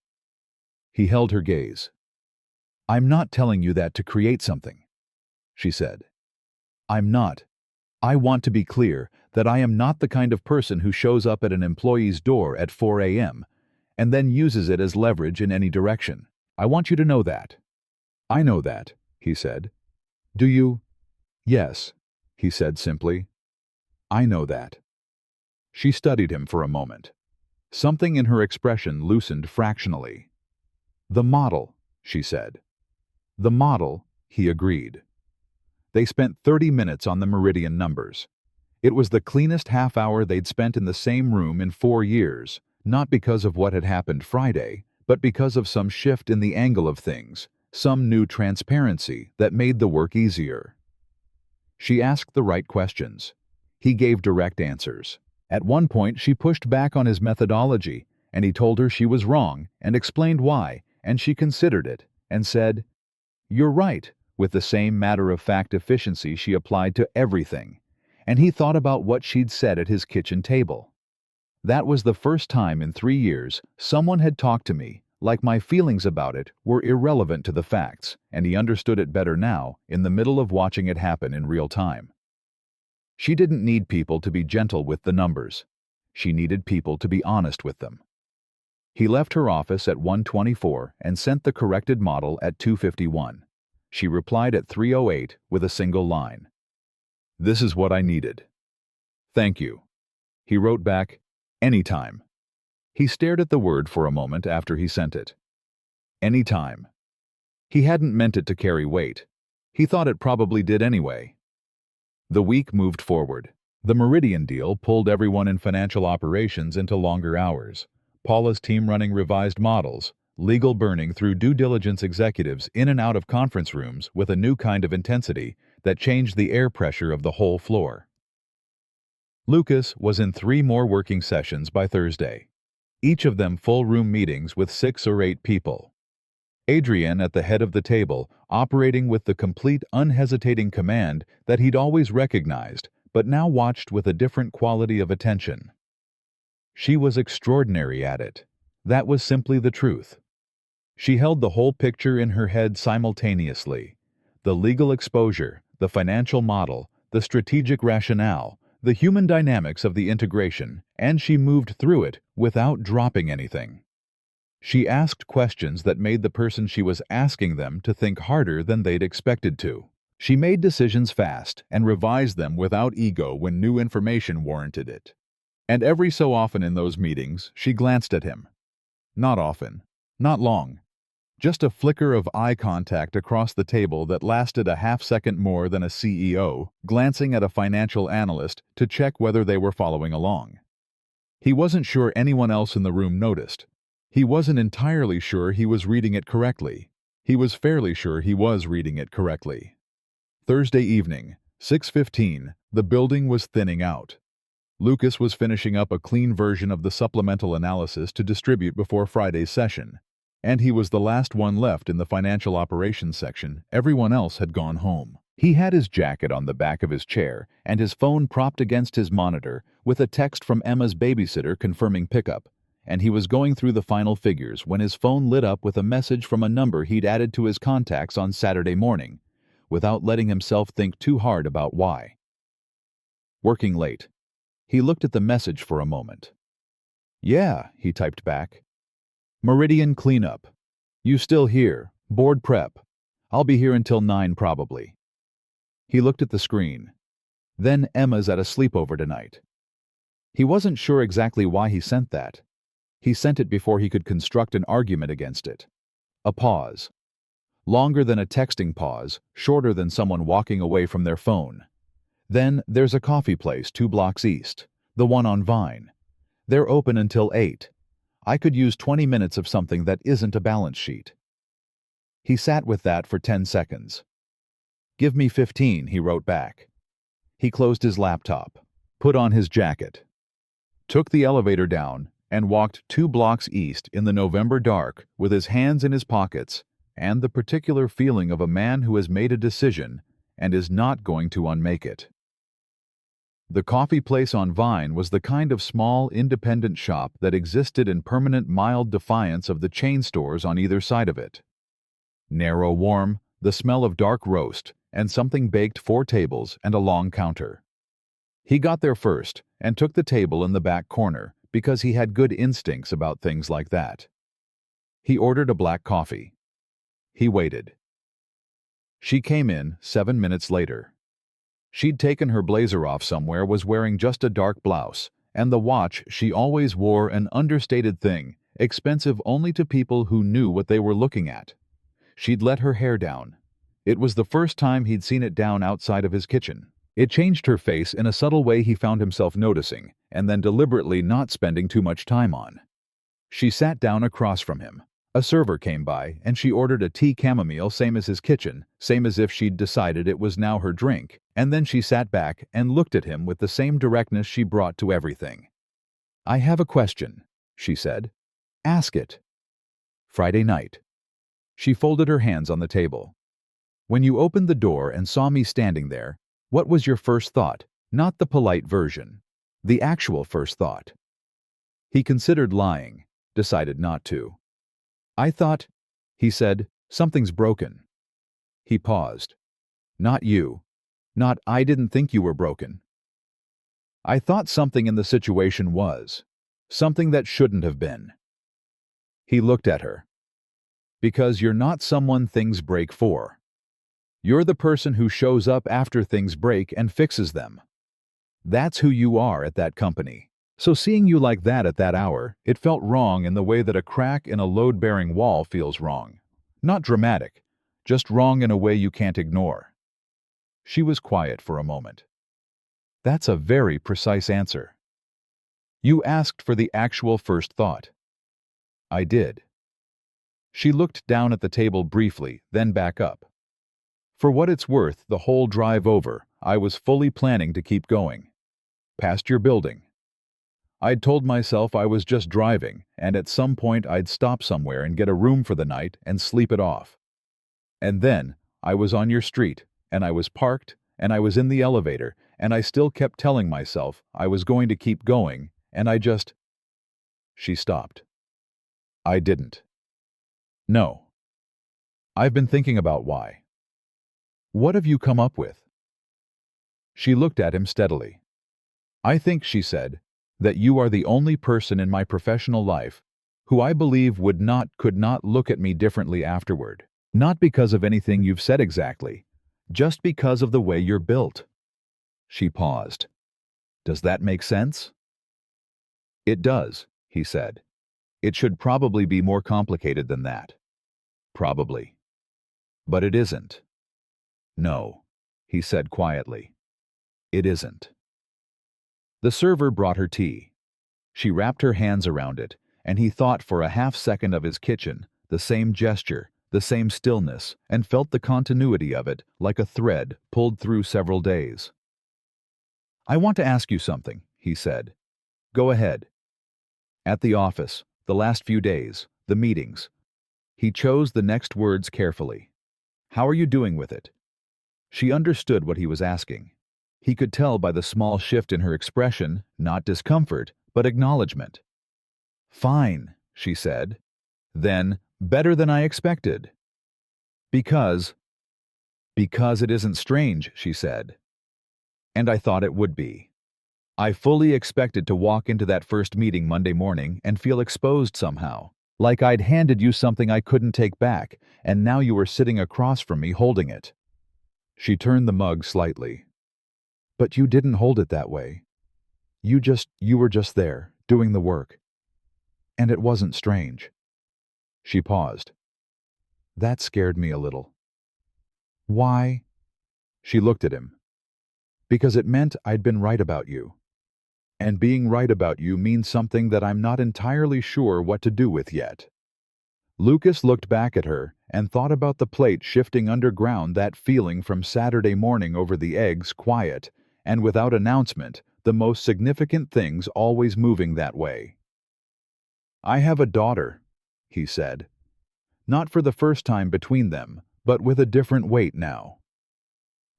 He held her gaze. I'm not telling you that to create something, she said. I'm not. I want to be clear that I am not the kind of person who shows up at an employee's door at 4 a.m. and then uses it as leverage in any direction. I want you to know that." "I know that," he said. "Do you?" "Yes," he said simply. "I know that." She studied him for a moment. Something in her expression loosened fractionally. "The model," she said. "The model," he agreed. They spent 30 minutes on the meridian numbers. It was the cleanest half hour they'd spent in the same room in 4 years, not because of what had happened Friday, but because of some shift in the angle of things, some new transparency that made the work easier. She asked the right questions. He gave direct answers. At one point, she pushed back on his methodology, and he told her she was wrong and explained why, and she considered it and said, "You're right," with the same matter-of-fact efficiency she applied to everything, and he thought about what she'd said at his kitchen table. That was the first time in 3 years someone had talked to me like my feelings about it were irrelevant to the facts, and he understood it better now, in the middle of watching it happen in real time. She didn't need people to be gentle with the numbers. She needed people to be honest with them. He left her office at 1:24 and sent the corrected model at 2:51. She replied at 3:08 with a single line. "This is what I needed." "Thank you." He wrote back, "Anytime." He stared at the word for a moment after he sent it. Anytime. He hadn't meant it to carry weight. He thought it probably did anyway. The week moved forward. The Meridian deal pulled everyone in financial operations into longer hours. Paula's team running revised models, legal burning through due diligence executives in and out of conference rooms with a new kind of intensity that changed the air pressure of the whole floor. Lucas was in 3 more working sessions by Thursday, each of them full-room meetings with 6 or 8 people. Adrienne at the head of the table, operating with the complete unhesitating command that he'd always recognized, but now watched with a different quality of attention. She was extraordinary at it. That was simply the truth. She held the whole picture in her head simultaneously. The legal exposure, the financial model, the strategic rationale, the human dynamics of the integration, and she moved through it without dropping anything. She asked questions that made the person she was asking them to think harder than they'd expected to. She made decisions fast and revised them without ego when new information warranted it. And every so often in those meetings, she glanced at him. Not often. Not long. Just a flicker of eye contact across the table that lasted a half-second more than a CEO glancing at a financial analyst to check whether they were following along. He wasn't sure anyone else in the room noticed. He wasn't entirely sure he was reading it correctly. He was fairly sure he was reading it correctly. Thursday evening, 6:15, the building was thinning out. Lucas was finishing up a clean version of the supplemental analysis to distribute before Friday's session, and he was the last one left in the financial operations section. Everyone else had gone home. He had his jacket on the back of his chair and his phone propped against his monitor with a text from Emma's babysitter confirming pickup, and he was going through the final figures when his phone lit up with a message from a number he'd added to his contacts on Saturday morning, without letting himself think too hard about why. Working late. He looked at the message for a moment. "Yeah," he typed back. "Meridian cleanup. You still here? Board prep. I'll be here until 9 probably." He looked at the screen. Then Emma's at a sleepover tonight. He wasn't sure exactly why he sent that. He sent it before he could construct an argument against it. A pause. Longer than a texting pause, shorter than someone walking away from their phone. Then there's a coffee place 2 blocks east, the one on Vine. They're open until 8. I could use 20 minutes of something that isn't a balance sheet. He sat with that for 10 seconds. "Give me 15, he wrote back. He closed his laptop, put on his jacket, took the elevator down, and walked 2 blocks east in the November dark with his hands in his pockets and the particular feeling of a man who has made a decision and is not going to unmake it. The coffee place on Vine was the kind of small, independent shop that existed in permanent mild defiance of the chain stores on either side of it. Narrow, warm, the smell of dark roast, and something baked 4 tables and a long counter. He got there first and took the table in the back corner because he had good instincts about things like that. He ordered a black coffee. He waited. She came in 7 minutes later. She'd taken her blazer off somewhere, was wearing just a dark blouse, and the watch she always wore, an understated thing, expensive only to people who knew what they were looking at. She'd let her hair down. It was the first time he'd seen it down outside of his kitchen. It changed her face in a subtle way he found himself noticing, and then deliberately not spending too much time on. She sat down across from him. A server came by, and she ordered a tea chamomile, same as his kitchen, same as if she'd decided it was now her drink, and then she sat back and looked at him with the same directness she brought to everything. "I have a question," she said. "Ask it." Friday night. She folded her hands on the table. "When you opened the door and saw me standing there, what was your first thought? Not the polite version. The actual first thought." He considered lying, decided not to. "I thought," he said, "something's broken." He paused. "Not you. Not I didn't think you were broken. I thought something in the situation was. Something that shouldn't have been." He looked at her. "Because you're not someone things break for. You're the person who shows up after things break and fixes them. That's who you are at that company. So seeing you like that at that hour, it felt wrong in the way that a crack in a load-bearing wall feels wrong. Not dramatic, just wrong in a way you can't ignore." She was quiet for a moment. "That's a very precise answer. You asked for the actual first thought." "I did." She looked down at the table briefly, then back up. "For what it's worth, the whole drive over, I was fully planning to keep going. Past your building. I'd told myself I was just driving, and at some point I'd stop somewhere and get a room for the night and sleep it off. And then I was on your street, and I was parked, and I was in the elevator, and I still kept telling myself I was going to keep going, and I just—" She stopped. "I didn't." "No. I've been thinking about why. What have you come up with?" She looked at him steadily. "I think," she said, "that you are the only person in my professional life who I believe could not look at me differently afterward. Not because of anything you've said exactly, just because of the way you're built." She paused. "Does that make sense?" "It does," he said. "It should probably be more complicated than that. Probably. But it isn't." "No," he said quietly. "It isn't." The server brought her tea. She wrapped her hands around it, and he thought for a half-second of his kitchen, the same gesture, the same stillness, and felt the continuity of it like a thread pulled through several days. "I want to ask you something," he said. "Go ahead." "At the office, the last few days, the meetings." He chose the next words carefully. "How are you doing with it?" She understood what he was asking. He could tell by the small shift in her expression, not discomfort, but acknowledgement. "Fine," she said. Then, "Better than I expected." Because it isn't strange," she said. "And I thought it would be. I fully expected to walk into that first meeting Monday morning and feel exposed somehow, like I'd handed you something I couldn't take back, and now you were sitting across from me holding it." She turned the mug slightly. "But you didn't hold it that way. You were just there, doing the work. And it wasn't strange." She paused. "That scared me a little." "Why?" She looked at him. "Because it meant I'd been right about you. And being right about you means something that I'm not entirely sure what to do with yet." Lucas looked back at her and thought about the plate shifting underground, that feeling from Saturday morning over the eggs, quiet, and without announcement, the most significant things always moving that way. "I have a daughter," he said. Not for the first time between them, but with a different weight now.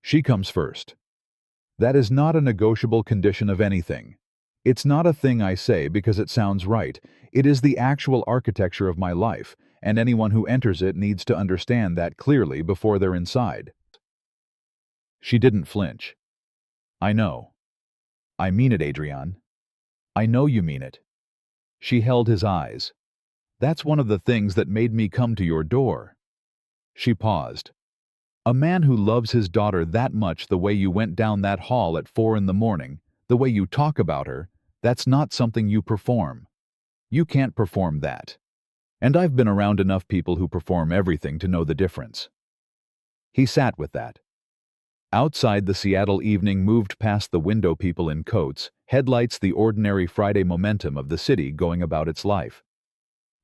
"She comes first. That is not a negotiable condition of anything. It's not a thing I say because it sounds right. It is the actual architecture of my life, and anyone who enters it needs to understand that clearly before they're inside." She didn't flinch. "I know." I mean it, Adrian. I know you mean it. She held his eyes. That's one of the things that made me come to your door. She paused. A man who loves his daughter that much the way you went down that hall at 4 in the morning, the way you talk about her, that's not something you perform. You can't perform that. And I've been around enough people who perform everything to know the difference. He sat with that. Outside, the Seattle evening moved past the window people in coats, headlights the ordinary Friday momentum of the city going about its life.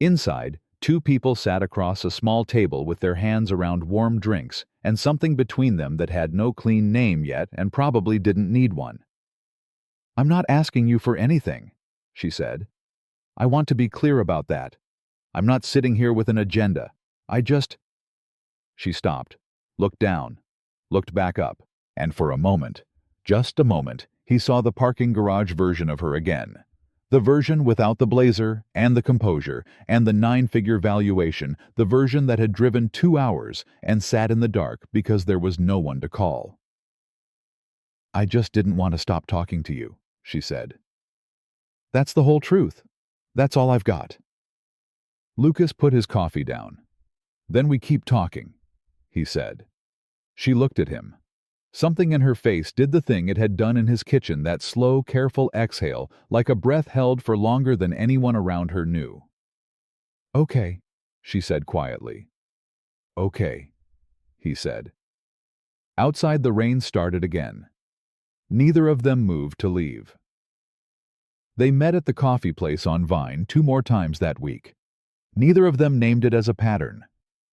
Inside, two people sat across a small table with their hands around warm drinks and something between them that had no clean name yet and probably didn't need one. I'm not asking you for anything, she said. I want to be clear about that. I'm not sitting here with an agenda. She stopped, looked down, looked back up, and for a moment, just a moment, he saw the parking garage version of her again. The version without the blazer and the composure and the 9-figure valuation, the version that had driven 2 hours and sat in the dark because there was no one to call. I just didn't want to stop talking to you, she said. That's the whole truth. That's all I've got. Lucas put his coffee down. Then we keep talking, he said. She looked at him. Something in her face did the thing it had done in his kitchen, that slow, careful exhale, like a breath held for longer than anyone around her knew. Okay, she said quietly. Okay, he said. Outside, the rain started again. Neither of them moved to leave. They met at the coffee place on Vine 2 more times that week. Neither of them named it as a pattern.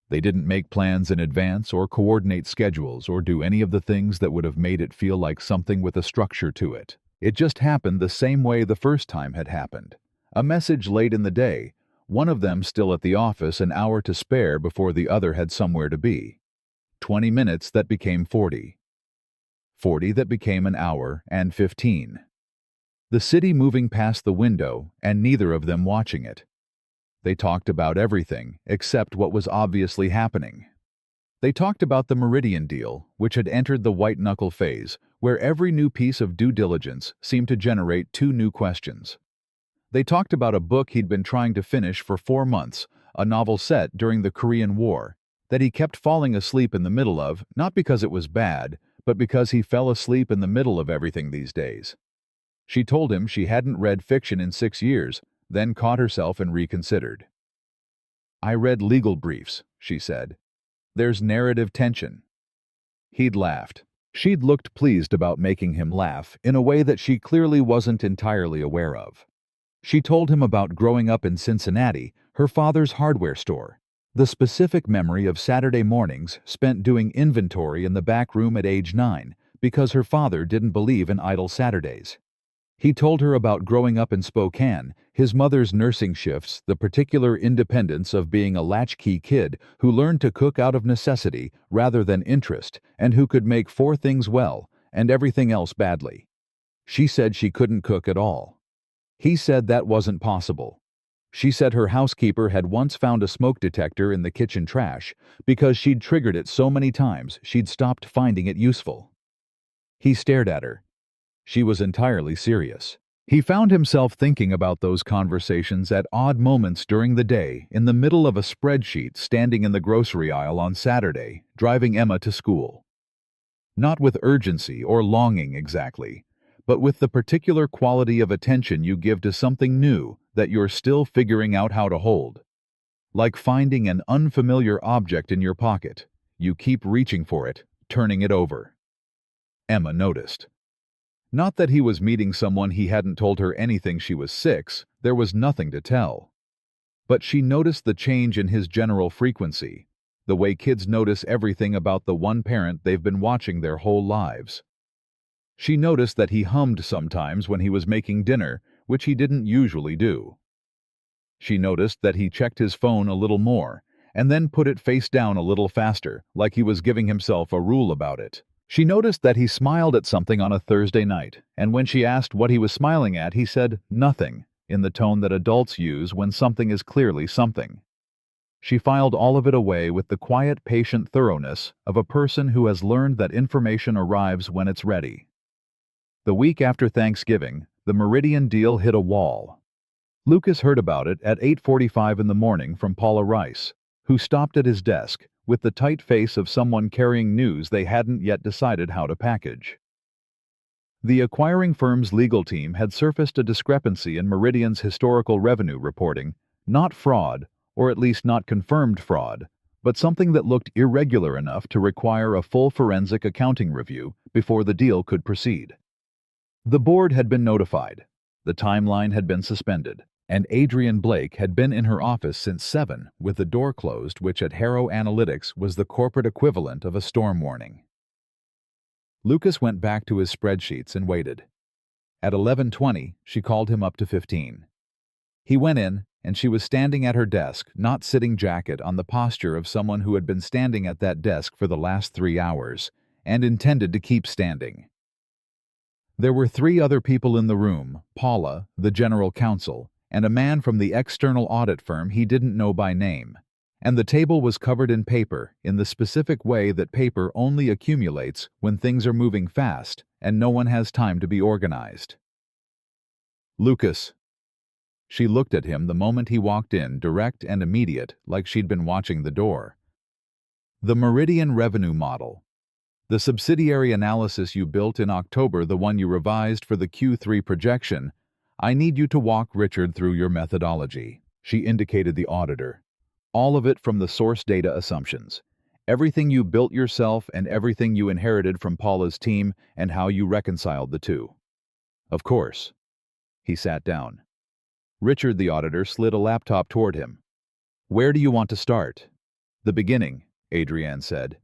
They didn't make plans in advance or coordinate schedules or do any of the things that would have made it feel like something with a structure to it. It just happened the same way the first time had happened. A message late in the day, one of them still at the office, an hour to spare before the other had somewhere to be. 20 minutes that became 40. 40 that became an hour and 15. The city moving past the window and neither of them watching it. They talked about everything except what was obviously happening. They talked about the Meridian deal, which had entered the white-knuckle phase, where every new piece of due diligence seemed to generate 2 new questions. They talked about a book he'd been trying to finish for 4 months, a novel set during the Korean War, that he kept falling asleep in the middle of, not because it was bad, but because he fell asleep in the middle of everything these days. She told him she hadn't read fiction in 6 years, then caught herself and reconsidered. I read legal briefs, she said. There's narrative tension. He'd laughed. She'd looked pleased about making him laugh in a way that she clearly wasn't entirely aware of. She told him about growing up in Cincinnati, her father's hardware store, the specific memory of Saturday mornings spent doing inventory in the back room at age 9 because her father didn't believe in idle Saturdays. He told her about growing up in Spokane, his mother's nursing shifts, the particular independence of being a latchkey kid who learned to cook out of necessity rather than interest and who could make 4 things well and everything else badly. She said she couldn't cook at all. He said that wasn't possible. She said her housekeeper had once found a smoke detector in the kitchen trash because she'd triggered it so many times she'd stopped finding it useful. He stared at her. She was entirely serious. He found himself thinking about those conversations at odd moments during the day in the middle of a spreadsheet standing in the grocery aisle on Saturday, driving Emma to school. Not with urgency or longing exactly, but with the particular quality of attention you give to something new that you're still figuring out how to hold. Like finding an unfamiliar object in your pocket, you keep reaching for it, turning it over. Emma noticed. Not that he was meeting someone he hadn't told her anything she was 6, there was nothing to tell. But she noticed the change in his general frequency, the way kids notice everything about the one parent they've been watching their whole lives. She noticed that he hummed sometimes when he was making dinner, which he didn't usually do. She noticed that he checked his phone a little more, and then put it face down a little faster, like he was giving himself a rule about it. She noticed that he smiled at something on a Thursday night, and when she asked what he was smiling at, he said nothing, in the tone that adults use when something is clearly something. She filed all of it away with the quiet, patient thoroughness of a person who has learned that information arrives when it's ready. The week after Thanksgiving, the Meridian deal hit a wall. Lucas heard about it at 8:45 in the morning from Paula Rice, who stopped at his desk with the tight face of someone carrying news they hadn't yet decided how to package. The acquiring firm's legal team had surfaced a discrepancy in Meridian's historical revenue reporting, not fraud, or at least not confirmed fraud, but something that looked irregular enough to require a full forensic accounting review before the deal could proceed. The board had been notified, the timeline had been suspended, and Adrienne Blake had been in her office since 7 with the door closed, which at Harrow Analytics was the corporate equivalent of a storm warning. Lucas went back to his spreadsheets and waited. At 11:20, she called him up to 15. He went in, and she was standing at her desk, not sitting jacket on the posture of someone who had been standing at that desk for the last 3 hours, and intended to keep standing. There were 3 other people in the room: Paula, the general counsel, and a man from the external audit firm he didn't know by name. And the table was covered in paper in the specific way that paper only accumulates when things are moving fast and no one has time to be organized. Lucas. She looked at him the moment he walked in, direct and immediate, like she'd been watching the door. The Meridian revenue model. The subsidiary analysis you built in October, the one you revised for the Q3 projection. I need you to walk Richard through your methodology. She indicated the auditor. All of it from the source data assumptions. Everything you built yourself and everything you inherited from Paula's team, and how you reconciled the two. Of course. He sat down. Richard, the auditor, slid a laptop toward him. Where do you want to start? The beginning, Adrienne said.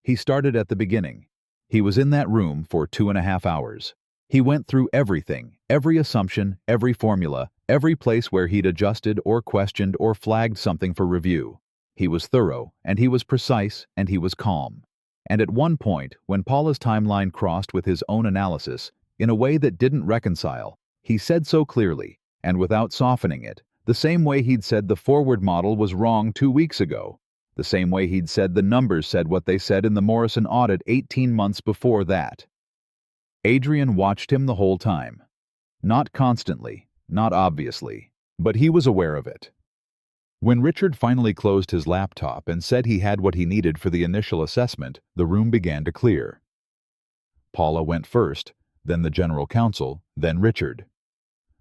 He started at the beginning. He was in that room for 2.5 hours. He went through everything, every assumption, every formula, every place where he'd adjusted or questioned or flagged something for review. He was thorough, and he was precise, and he was calm. And at one point, when Paula's timeline crossed with his own analysis, in a way that didn't reconcile, he said so clearly, and without softening it, the same way he'd said the forward model was wrong 2 weeks ago, the same way he'd said the numbers said what they said in the Morrison audit 18 months before that. Adrienne watched him the whole time. Not constantly, not obviously, but he was aware of it. When Richard finally closed his laptop and said he had what he needed for the initial assessment, the room began to clear. Paula went first, then the general counsel, then Richard.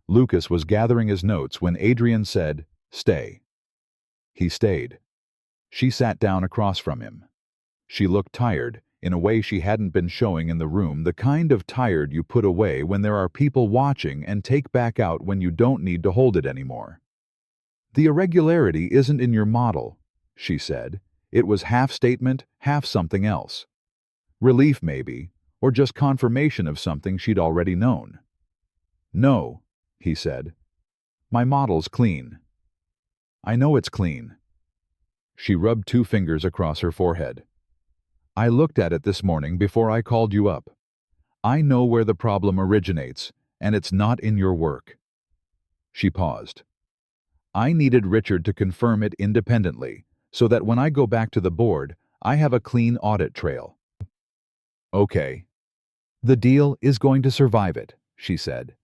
Lucas was gathering his notes when Adrienne said, "Stay." He stayed. She sat down across from him. She looked tired, in a way she hadn't been showing in the room, the kind of tired you put away when there are people watching and take back out when you don't need to hold it anymore. The irregularity isn't in your model, she said. It was half statement, half something else. Relief maybe, or just confirmation of something she'd already known. No, he said. My model's clean. I know it's clean. She rubbed 2 fingers across her forehead. I looked at it this morning before I called you up. I know where the problem originates, and it's not in your work. She paused. I needed Richard to confirm it independently, so that when I go back to the board, I have a clean audit trail. Okay. The deal is going to survive it, she said.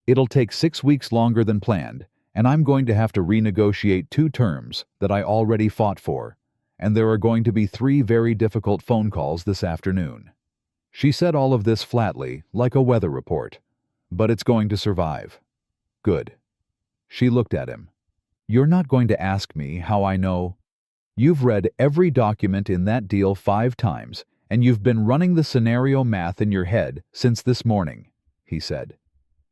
It'll take 6 weeks longer than planned, and I'm going to have to renegotiate 2 terms that I already fought for, and there are going to be 3 very difficult phone calls this afternoon. She said all of this flatly, like a weather report. But it's going to survive. Good. She looked at him. You're not going to ask me how I know? You've read every document in that deal 5 times, and you've been running the scenario math in your head since this morning, he said.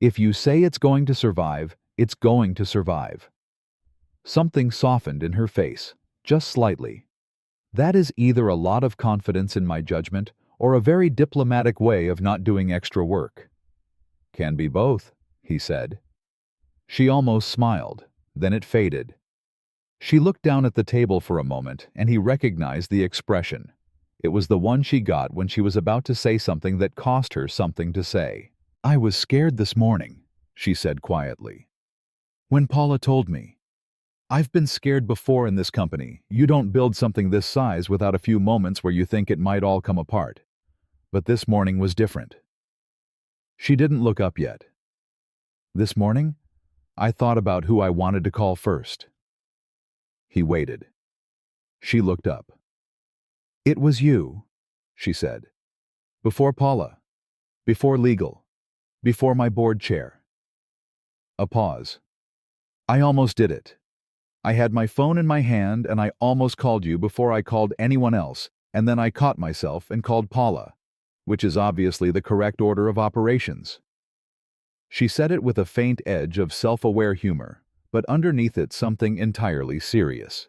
If you say it's going to survive, it's going to survive. Something softened in her face, just slightly. That is either a lot of confidence in my judgment or a very diplomatic way of not doing extra work. Can be both, he said. She almost smiled, then it faded. She looked down at the table for a moment, and he recognized the expression. It was the one she got when she was about to say something that cost her something to say. I was scared this morning, she said quietly. When Paula told me. I've been scared before in this company. You don't build something this size without a few moments where you think it might all come apart. But this morning was different. She didn't look up yet. This morning, I thought about who I wanted to call first. He waited. She looked up. It was you, she said. Before Paula. Before legal. Before my board chair. A pause. I almost did it. I had my phone in my hand and I almost called you before I called anyone else, and then I caught myself and called Paula, which is obviously the correct order of operations. She said it with a faint edge of self-aware humor, but underneath it something entirely serious.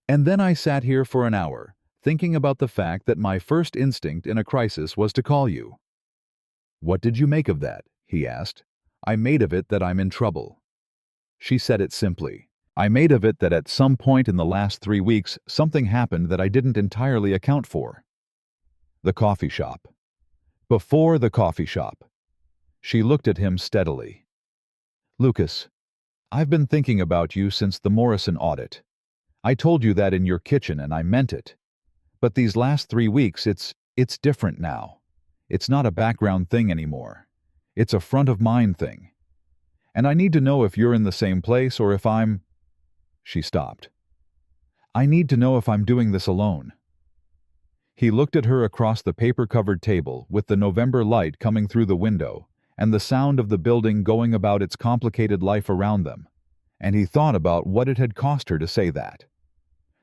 And then I sat here for an hour, thinking about the fact that my first instinct in a crisis was to call you. What did you make of that? He asked. I made of it that I'm in trouble. She said it simply. I made of it that at some point in the last 3 weeks, something happened that I didn't entirely account for. The coffee shop. Before the coffee shop. She looked at him steadily. Lucas, I've been thinking about you since the Morrison audit. I told you that in your kitchen and I meant it. But these last 3 weeks, it's different now. It's not a background thing anymore. It's a front of mind thing. And I need to know if you're in the same place or if I'm... She stopped. I need to know if I'm doing this alone. He looked at her across the paper-covered table with the November light coming through the window and the sound of the building going about its complicated life around them, and he thought about what it had cost her to say that.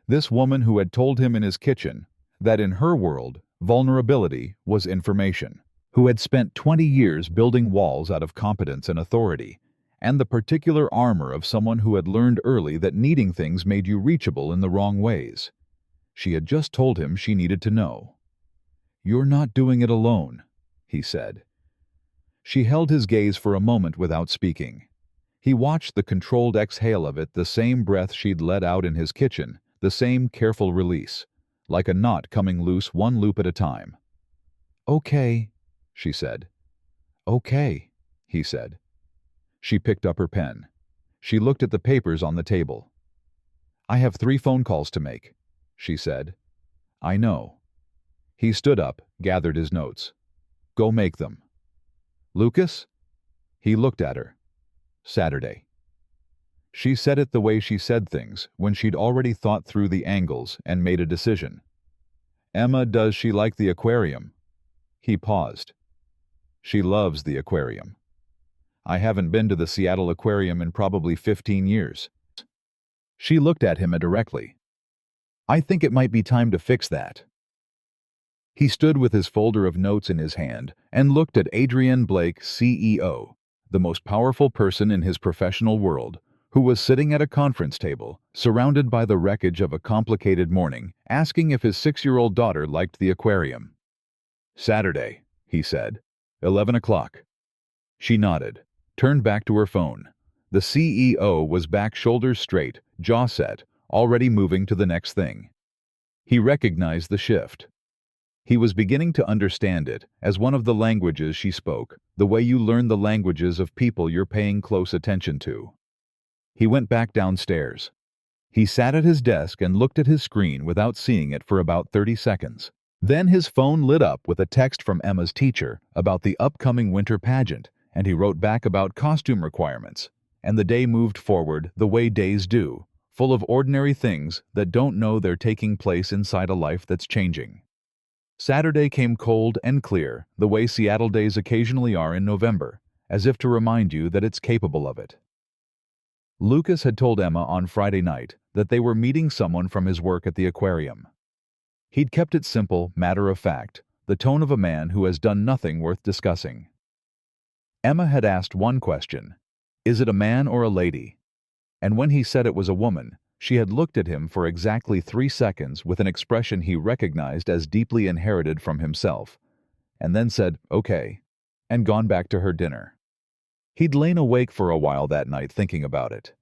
This woman who had told him in his kitchen that in her world, vulnerability was information, who had spent 20 years building walls out of competence and authority, and the particular armor of someone who had learned early that needing things made you reachable in the wrong ways. She had just told him she needed to know. You're not doing it alone, he said. She held his gaze for a moment without speaking. He watched the controlled exhale of it, the same breath she'd let out in his kitchen, the same careful release, like a knot coming loose one loop at a time. Okay, she said. Okay, he said. She picked up her pen. She looked at the papers on the table. I have 3 phone calls to make, she said. I know. He stood up, gathered his notes. Go make them. Lucas? He looked at her. Saturday. She said it the way she said things, when she'd already thought through the angles and made a decision. Emma, does she like the aquarium? He paused. She loves the aquarium. I haven't been to the Seattle Aquarium in probably 15 years. She looked at him directly. I think it might be time to fix that. He stood with his folder of notes in his hand and looked at Adrienne Blake, CEO, the most powerful person in his professional world, who was sitting at a conference table, surrounded by the wreckage of a complicated morning, asking if his 6-year-old daughter liked the aquarium. Saturday, he said. 11 o'clock. She nodded, turned back to her phone. The CEO was back, shoulders straight, jaw set, already moving to the next thing. He recognized the shift. He was beginning to understand it as one of the languages she spoke, the way you learn the languages of people you're paying close attention to. He went back downstairs. He sat at his desk and looked at his screen without seeing it for about 30 seconds. Then his phone lit up with a text from Emma's teacher about the upcoming winter pageant, and he wrote back about costume requirements. And the day moved forward the way days do, full of ordinary things that don't know they're taking place inside a life that's changing. Saturday came cold and clear, the way Seattle days occasionally are in November, as if to remind you that it's capable of it. Lucas had told Emma on Friday night that they were meeting someone from his work at the aquarium. He'd kept it simple, matter-of-fact, the tone of a man who has done nothing worth discussing. Emma had asked one question, is it a man or a lady? And when he said it was a woman, she had looked at him for exactly 3 seconds with an expression he recognized as deeply inherited from himself, and then said, okay, and gone back to her dinner. He'd lain awake for a while that night thinking about it.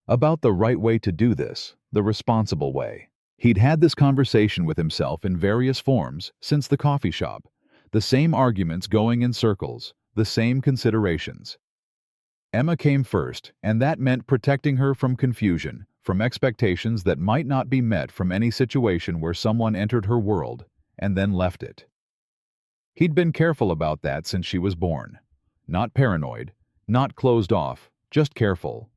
About the right way to do this, the responsible way. He'd had this conversation with himself in various forms since the coffee shop, the same arguments going in circles, the same considerations. Emma came first, and that meant protecting her from confusion, from expectations that might not be met from any situation where someone entered her world and then left it. He'd been careful about that since she was born. Not paranoid, not closed off, just careful.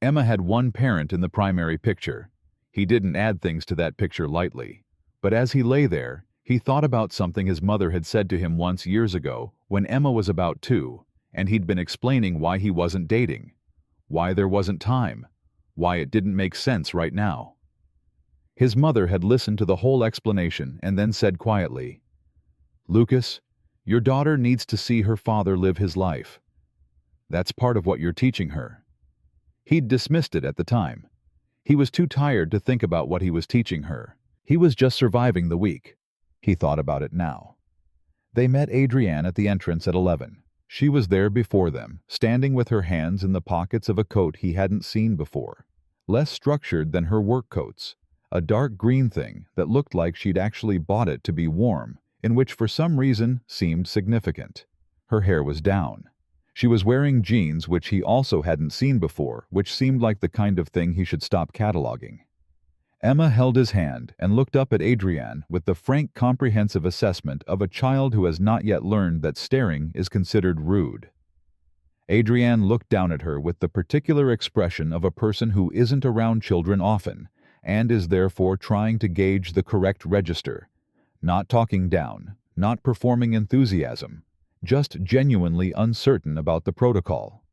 Emma had one parent in the primary picture. He didn't add things to that picture lightly. But as he lay there, he thought about something his mother had said to him once years ago when Emma was about 2, and he'd been explaining why he wasn't dating, why there wasn't time, why it didn't make sense right now. His mother had listened to the whole explanation and then said quietly, "Lucas, your daughter needs to see her father live his life. That's part of what you're teaching her." He'd dismissed it at the time. He was too tired to think about what he was teaching her. He was just surviving the week. He thought about it now. They met Adrienne at the entrance at 11. She was there before them, standing with her hands in the pockets of a coat he hadn't seen before. Less structured than her work coats. A dark green thing that looked like she'd actually bought it to be warm, in which for some reason seemed significant. Her hair was down. She was wearing jeans which he also hadn't seen before, which seemed like the kind of thing he should stop cataloging. Emma held his hand and looked up at Adrienne with the frank, comprehensive assessment of a child who has not yet learned that staring is considered rude. Adrienne looked down at her with the particular expression of a person who isn't around children often and is therefore trying to gauge the correct register, not talking down, not performing enthusiasm, just genuinely uncertain about the protocol.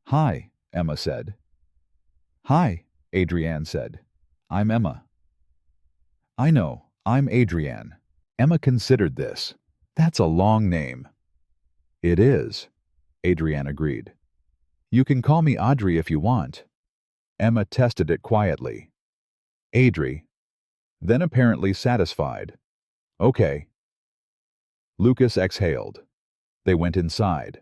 "Hi," Emma said. "Hi," Adrienne said. "I'm Emma." "I know, I'm Adrienne." Emma considered this. "That's a long name." "It is," Adrienne agreed. "You can call me Audrey if you want." Emma tested it quietly. "Adri." Then apparently satisfied. "Okay." Lucas exhaled. They went inside.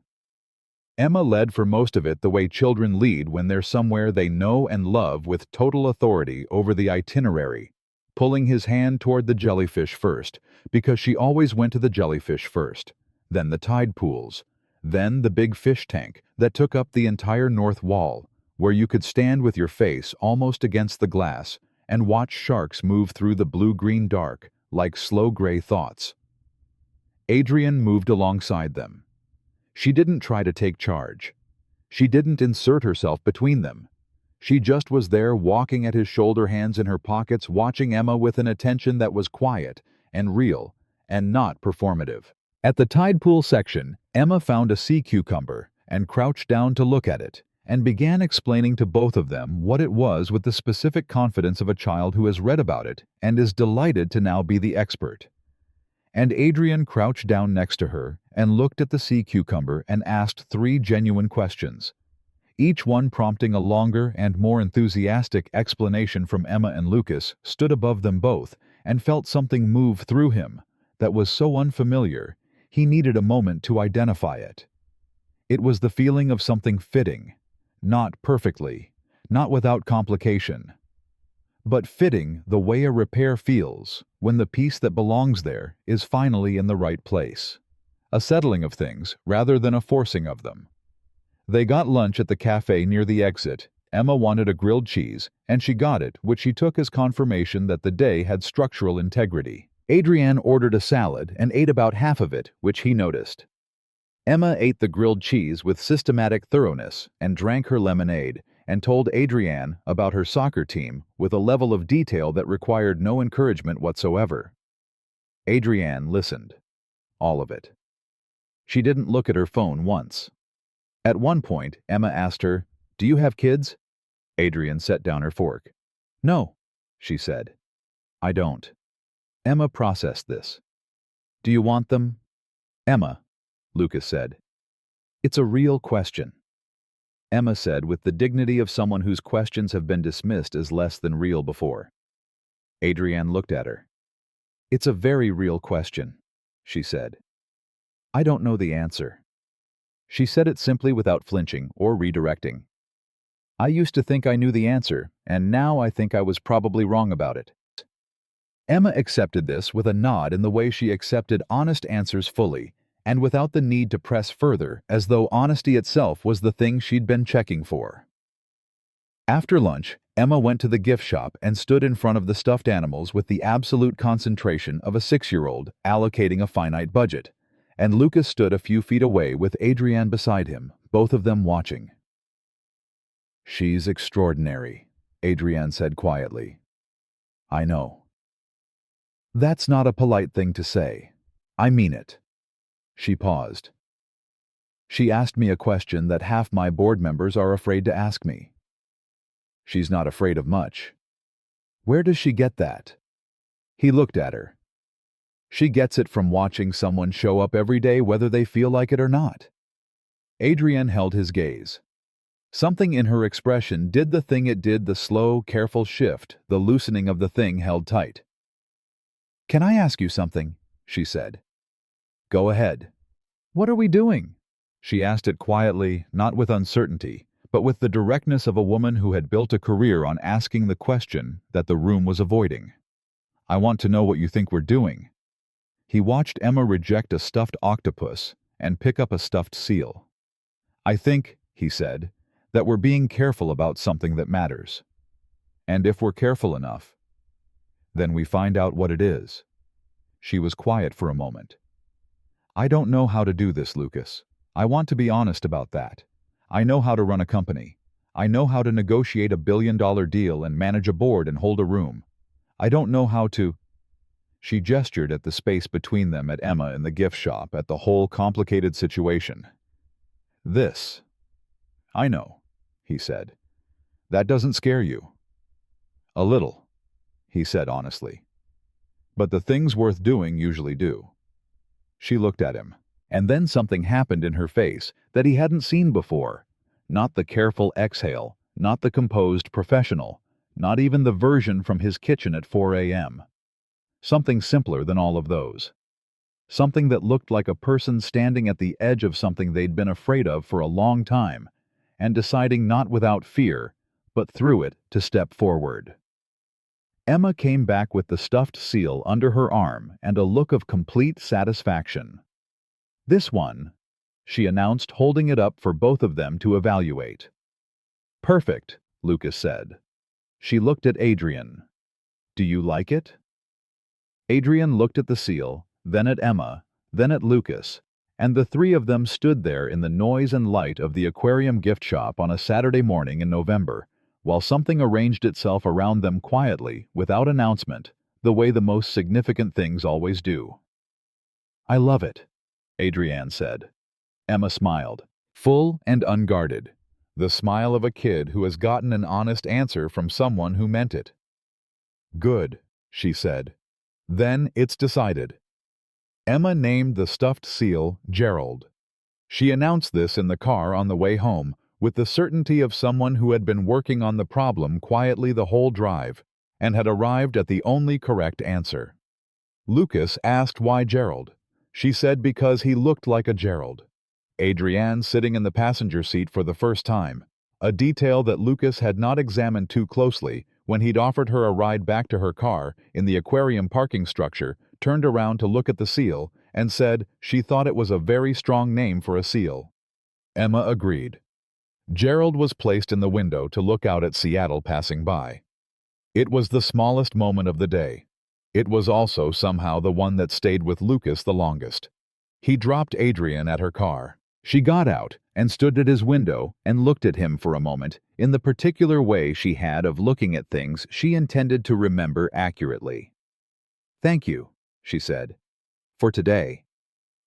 Emma led for most of it the way children lead when they're somewhere they know and love with total authority over the itinerary, pulling his hand toward the jellyfish first, because she always went to the jellyfish first, then the tide pools, then the big fish tank that took up the entire north wall, where you could stand with your face almost against the glass and watch sharks move through the blue-green dark like slow gray thoughts. Adrienne moved alongside them. She didn't try to take charge. She didn't insert herself between them. She just was there walking at his shoulder, hands in her pockets, watching Emma with an attention that was quiet and real and not performative. At the tide pool section, Emma found a sea cucumber and crouched down to look at it and began explaining to both of them what it was with the specific confidence of a child who has read about it and is delighted to now be the expert. And Adrienne crouched down next to her and looked at the sea cucumber and asked 3 genuine questions, each one prompting a longer and more enthusiastic explanation from Emma, and Lucas stood above them both and felt something move through him that was so unfamiliar he needed a moment to identify it. It was the feeling of something fitting, not perfectly, not without complication, but fitting the way a repair feels when the piece that belongs there is finally in the right place. A settling of things rather than a forcing of them. They got lunch at the cafe near the exit. Emma wanted a grilled cheese, and she got it, which she took as confirmation that the day had structural integrity. Adrienne ordered a salad and ate about half of it, which he noticed. Emma ate the grilled cheese with systematic thoroughness and drank her lemonade, and told Adrienne about her soccer team with a level of detail that required no encouragement whatsoever. Adrienne listened. All of it. She didn't look at her phone once. At one point, Emma asked her, "Do you have kids?" Adrienne set down her fork. "No," she said. "I don't." Emma processed this. "Do you want them?" "Emma," Lucas said. "It's a real question." Emma said with the dignity of someone whose questions have been dismissed as less than real before. Adrienne looked at her. "It's a very real question," she said. "I don't know the answer." She said it simply without flinching or redirecting. "I used to think I knew the answer, and now I think I was probably wrong about it." Emma accepted this with a nod in the way she accepted honest answers fully, and without the need to press further, as though honesty itself was the thing she'd been checking for. After lunch, Emma went to the gift shop and stood in front of the stuffed animals with the absolute concentration of a 6-year-old allocating a finite budget, and Lucas stood a few feet away with Adrienne beside him, both of them watching. "She's extraordinary," Adrienne said quietly. "I know." "That's not a polite thing to say. I mean it." She paused. "She asked me a question that half my board members are afraid to ask me." "She's not afraid of much." "Where does she get that?" He looked at her. "She gets it from watching someone show up every day whether they feel like it or not." Adrienne held his gaze. Something in her expression did the thing it did, the slow, careful shift, the loosening of the thing held tight. "Can I ask you something?" she said. "Go ahead." "What are we doing?" She asked it quietly, not with uncertainty, but with the directness of a woman who had built a career on asking the question that the room was avoiding. "I want to know what you think we're doing." He watched Emma reject a stuffed octopus and pick up a stuffed seal. "I think," he said, "that we're being careful about something that matters. And if we're careful enough, then we find out what it is." She was quiet for a moment. "I don't know how to do this, Lucas. I want to be honest about that. I know how to run a company. I know how to negotiate a billion-dollar deal and manage a board and hold a room. I don't know how to—" She gestured at the space between them, at Emma in the gift shop, at the whole complicated situation. "This. I know," he said. "That doesn't scare you." "A little," he said honestly. "But the things worth doing usually do." She looked at him, and then something happened in her face that he hadn't seen before. Not the careful exhale, not the composed professional, not even the version from his kitchen at 4 a.m. Something simpler than all of those. Something that looked like a person standing at the edge of something they'd been afraid of for a long time, and deciding not without fear, but through it to step forward. Emma came back with the stuffed seal under her arm and a look of complete satisfaction. "This one," she announced, holding it up for both of them to evaluate. "Perfect," Lucas said. She looked at Adrienne. "Do you like it?" Adrienne looked at the seal, then at Emma, then at Lucas, and the three of them stood there in the noise and light of the aquarium gift shop on a Saturday morning in November, while something arranged itself around them quietly, without announcement, the way the most significant things always do. "I love it," Adrienne said. Emma smiled, full and unguarded, the smile of a kid who has gotten an honest answer from someone who meant it. "Good," she said. "Then it's decided." Emma named the stuffed seal Gerald. She announced this in the car on the way home, with the certainty of someone who had been working on the problem quietly the whole drive, and had arrived at the only correct answer. Lucas asked why Gerald. She said because he looked like a Gerald. Adrienne sitting in the passenger seat for the first time, a detail that Lucas had not examined too closely when he'd offered her a ride back to her car in the aquarium parking structure, turned around to look at the seal, and said she thought it was a very strong name for a seal. Emma agreed. Gerald was placed in the window to look out at Seattle passing by. It was the smallest moment of the day. It was also somehow the one that stayed with Lucas the longest. He dropped Adrienne at her car. She got out and stood at his window and looked at him for a moment in the particular way she had of looking at things she intended to remember accurately. "Thank you," she said, "for today."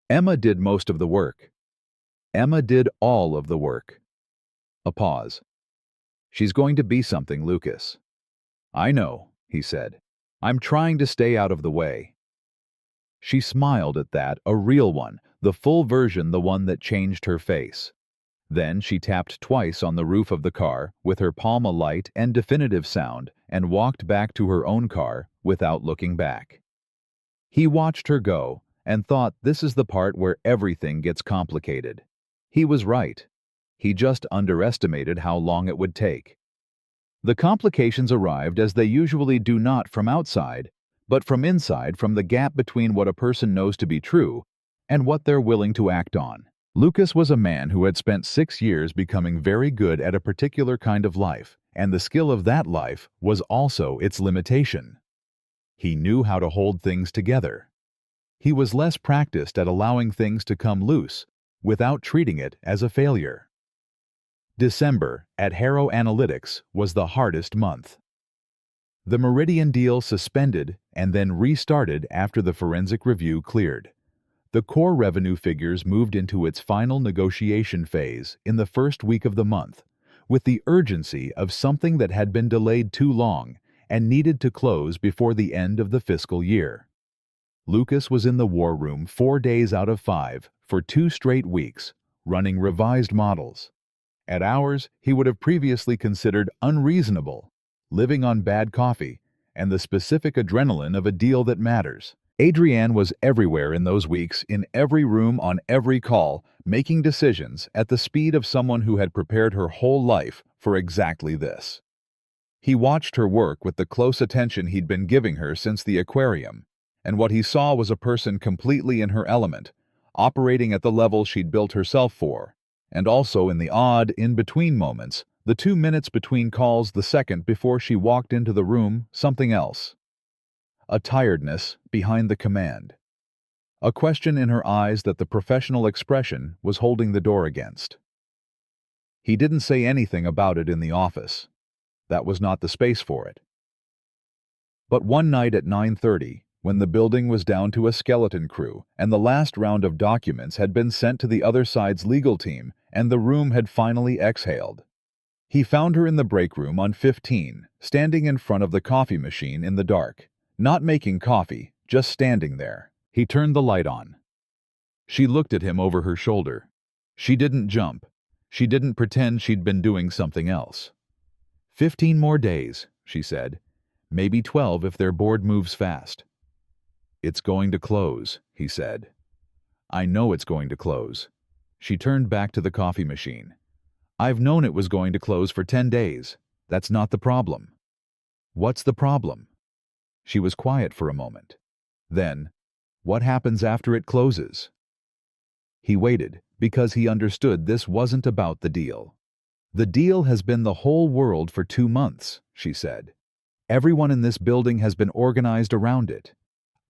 Emma did most of the work. Emma did all of the work. A pause. "She's going to be something, Lucas." "I know," he said. "I'm trying to stay out of the way." She smiled at that, a real one, the full version, the one that changed her face. Then she tapped twice on the roof of the car, with her palm alight and definitive sound, and walked back to her own car without looking back. He watched her go and thought, this is the part where everything gets complicated. He was right. He just underestimated how long it would take. The complications arrived as they usually do, not from outside, but from inside, from the gap between what a person knows to be true and what they're willing to act on. Lucas was a man who had spent 6 years becoming very good at a particular kind of life, and the skill of that life was also its limitation. He knew how to hold things together. He was less practiced at allowing things to come loose without treating it as a failure. December at Harrow Analytics was the hardest month. The Meridian deal suspended and then restarted after the forensic review cleared. The core revenue figures moved into its final negotiation phase in the first week of the month, with the urgency of something that had been delayed too long and needed to close before the end of the fiscal year. Lucas was in the war room 4 days out of 5 for 2 straight weeks, running revised models. At hours he would have previously considered unreasonable, living on bad coffee and the specific adrenaline of a deal that matters. Adrienne was everywhere in those weeks, in every room, on every call, making decisions at the speed of someone who had prepared her whole life for exactly this. He watched her work with the close attention he'd been giving her since the aquarium, and what he saw was a person completely in her element, operating at the level she'd built herself for, and also in the odd, in-between moments, the 2 minutes between calls, the second before she walked into the room, something else. A tiredness behind the command. A question in her eyes that the professional expression was holding the door against. He didn't say anything about it in the office. That was not the space for it. But one night at 9:30, when the building was down to a skeleton crew and the last round of documents had been sent to the other side's legal team and the room had finally exhaled, he found her in the break room on 15, standing in front of the coffee machine in the dark. Not making coffee, just standing there. He turned the light on. She looked at him over her shoulder. She didn't jump. She didn't pretend she'd been doing something else. 15 more days, she said. Maybe 12 if their board moves fast. It's going to close, he said. I know it's going to close. She turned back to the coffee machine. I've known it was going to close for 10 days. That's not the problem. What's the problem? She was quiet for a moment. Then, what happens after it closes? He waited, because he understood this wasn't about the deal. The deal has been the whole world for 2 months, she said. Everyone in this building has been organized around it.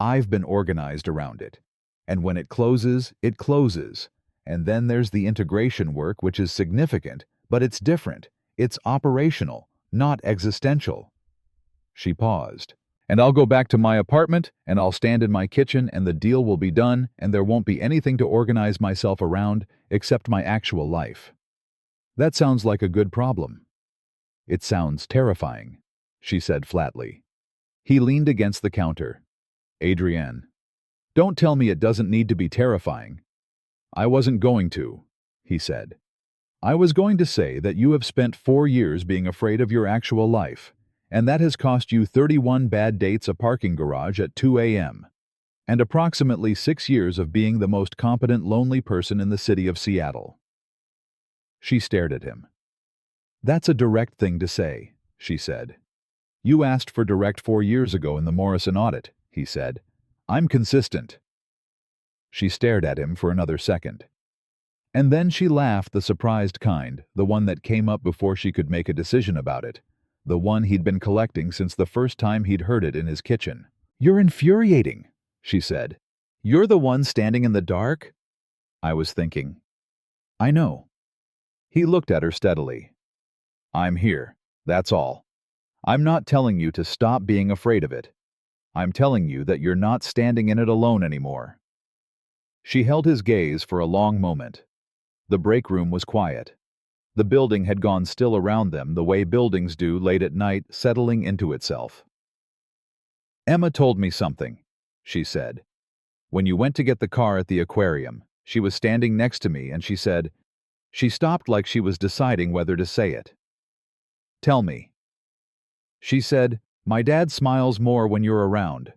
I've been organized around it. And when it closes, it closes. And then there's the integration work, which is significant, but it's different. It's operational, not existential. She paused. And I'll go back to my apartment, and I'll stand in my kitchen, and the deal will be done, and there won't be anything to organize myself around except my actual life. That sounds like a good problem. It sounds terrifying, she said flatly. He leaned against the counter. Adrienne, don't tell me it doesn't need to be terrifying. I wasn't going to, he said. I was going to say that you have spent 4 years being afraid of your actual life, and that has cost you 31 bad dates, a parking garage at 2 a.m., and approximately 6 years of being the most competent lonely person in the city of Seattle. She stared at him. That's a direct thing to say, she said. You asked for direct 4 years ago in the Morrison audit, he said. I'm consistent. She stared at him for another second. And then she laughed, the surprised kind, the one that came up before she could make a decision about it. The one he'd been collecting since the first time he'd heard it in his kitchen. You're infuriating, she said. You're the one standing in the dark? I was thinking. I know. He looked at her steadily. I'm here, that's all. I'm not telling you to stop being afraid of it. I'm telling you that you're not standing in it alone anymore. She held his gaze for a long moment. The break room was quiet. The building had gone still around them the way buildings do late at night, settling into itself. Emma told me something, she said. When you went to get the car at the aquarium, she was standing next to me and she said, she stopped like she was deciding whether to say it. Tell me. She said, my dad smiles more when you're around.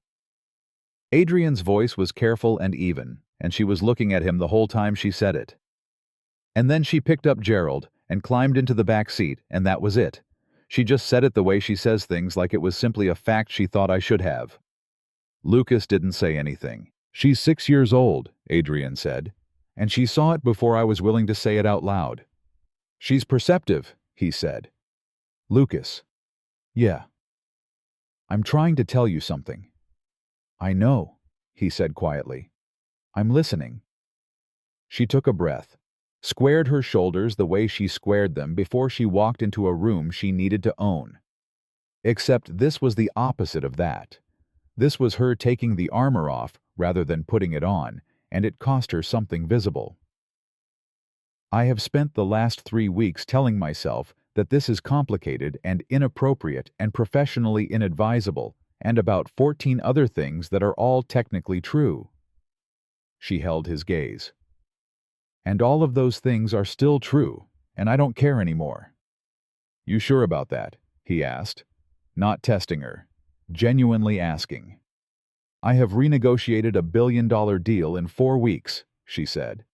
Adrienne's voice was careful and even, and she was looking at him the whole time she said it. And then she picked up Gerald and climbed into the back seat, and that was it. She just said it the way she says things, like it was simply a fact she thought I should have. Lucas didn't say anything. She's 6 years old, Adrienne said, and she saw it before I was willing to say it out loud. She's perceptive, he said. Lucas. Yeah. I'm trying to tell you something. I know, he said quietly. "I'm listening." She took a breath, squared her shoulders the way she squared them before she walked into a room she needed to own. Except this was the opposite of that. This was her taking the armor off rather than putting it on, and it cost her something visible. "I have spent the last 3 weeks telling myself that this is complicated and inappropriate and professionally inadvisable, and about 14 other things that are all technically true." She held his gaze. "And all of those things are still true, and I don't care anymore." "You sure about that?" he asked, not testing her, genuinely asking. "I have renegotiated a billion-dollar deal in 4 weeks," she said.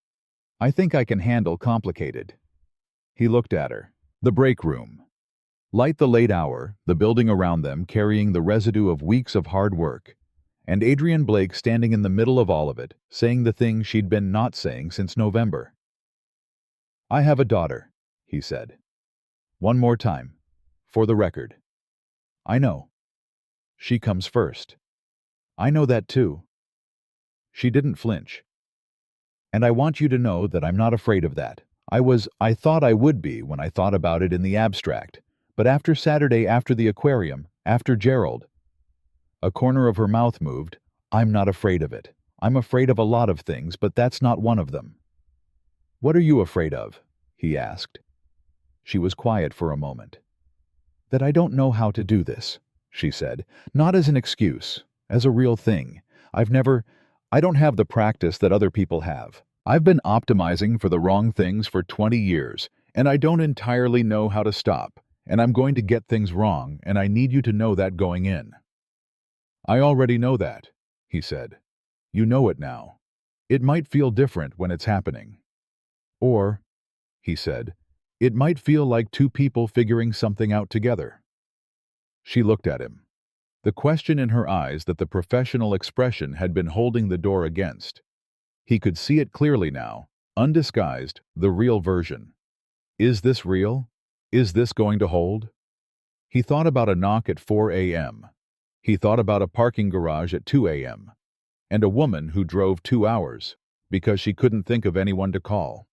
"I think I can handle complicated." He looked at her. The break room. Light the late hour, the building around them carrying the residue of weeks of hard work, and Adrian Blake standing in the middle of all of it, saying the thing she'd been not saying since November. "I have a daughter," he said. "One more time, for the record." "I know. She comes first." "I know that too." She didn't flinch. "And I want you to know that I'm not afraid of that. I thought I would be when I thought about it in the abstract. But after Saturday, after the aquarium, after Gerald—" A corner of her mouth moved. "I'm not afraid of it. I'm afraid of a lot of things, but that's not one of them." "What are you afraid of?" he asked. She was quiet for a moment. "That I don't know how to do this," she said, "not as an excuse, as a real thing. I don't have the practice that other people have. I've been optimizing for the wrong things for 20 years, and I don't entirely know how to stop, and I'm going to get things wrong, and I need you to know that going in." "I already know that," he said. "You know it now. It might feel different when it's happening. Or," he said, "it might feel like two people figuring something out together." She looked at him, the question in her eyes that the professional expression had been holding the door against. He could see it clearly now, undisguised, the real version. Is this real? Is this going to hold? He thought about a knock at 4 a.m. He thought about a parking garage at 2 a.m. and a woman who drove 2 hours because she couldn't think of anyone to call.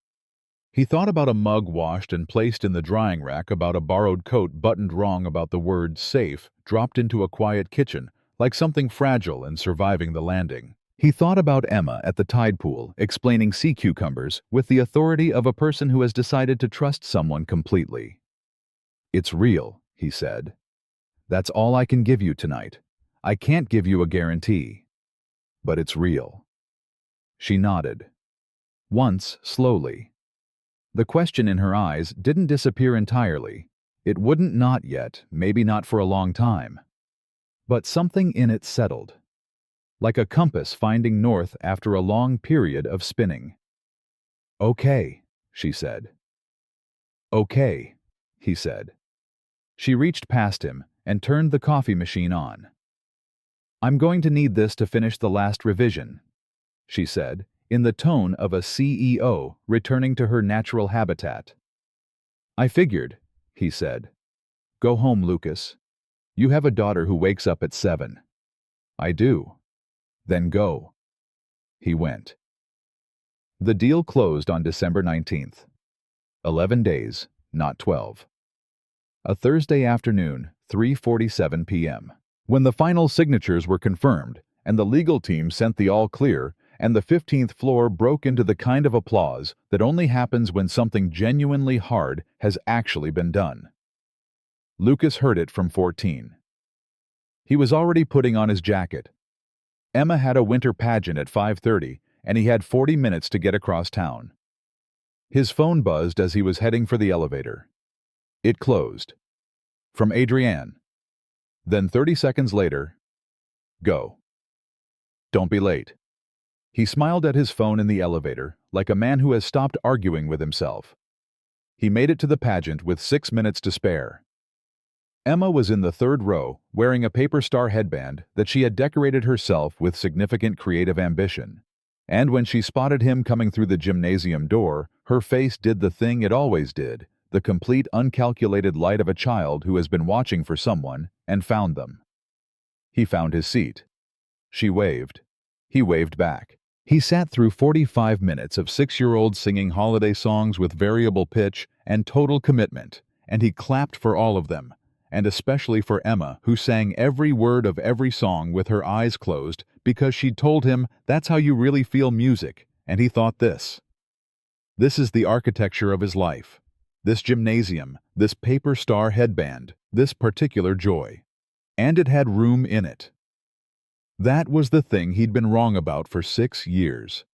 He thought about a mug washed and placed in the drying rack, about a borrowed coat buttoned wrong, about the word safe dropped into a quiet kitchen like something fragile and surviving the landing. He thought about Emma at the tide pool explaining sea cucumbers with the authority of a person who has decided to trust someone completely. "It's real," he said. "That's all I can give you tonight. I can't give you a guarantee. But it's real." She nodded. Once, slowly. The question in her eyes didn't disappear entirely. It wouldn't, not yet, maybe not for a long time. But something in it settled, like a compass finding north after a long period of spinning. "Okay," she said. "Okay," he said. She reached past him and turned the coffee machine on. "I'm going to need this to finish the last revision," she said, in the tone of a CEO returning to her natural habitat. "I figured," he said. "Go home, Lucas. You have a daughter who wakes up at 7. "I do." "Then go." He went. The deal closed on December 19th. 11 days, not 12. A Thursday afternoon, 3:47 p.m. When the final signatures were confirmed, and the legal team sent the all-clear, and the 15th floor broke into the kind of applause that only happens when something genuinely hard has actually been done. Lucas heard it from 14. He was already putting on his jacket. Emma had a winter pageant at 5:30, and he had 40 minutes to get across town. His phone buzzed as he was heading for the elevator. It closed. From Adrienne. Then 30 seconds later, "Go. Don't be late." He smiled at his phone in the elevator, like a man who has stopped arguing with himself. He made it to the pageant with 6 minutes to spare. Emma was in the third row, wearing a paper star headband that she had decorated herself with significant creative ambition. And when she spotted him coming through the gymnasium door, her face did the thing it always did, the complete uncalculated light of a child who has been watching for someone and found them. He found his seat. She waved. He waved back. He sat through 45 minutes of 6-year-olds singing holiday songs with variable pitch and total commitment, and he clapped for all of them, and especially for Emma, who sang every word of every song with her eyes closed because she'd told him that's how you really feel music, and he thought this. This is the architecture of his life. This gymnasium, this paper star headband, this particular joy. And it had room in it. That was the thing he'd been wrong about for 6 years.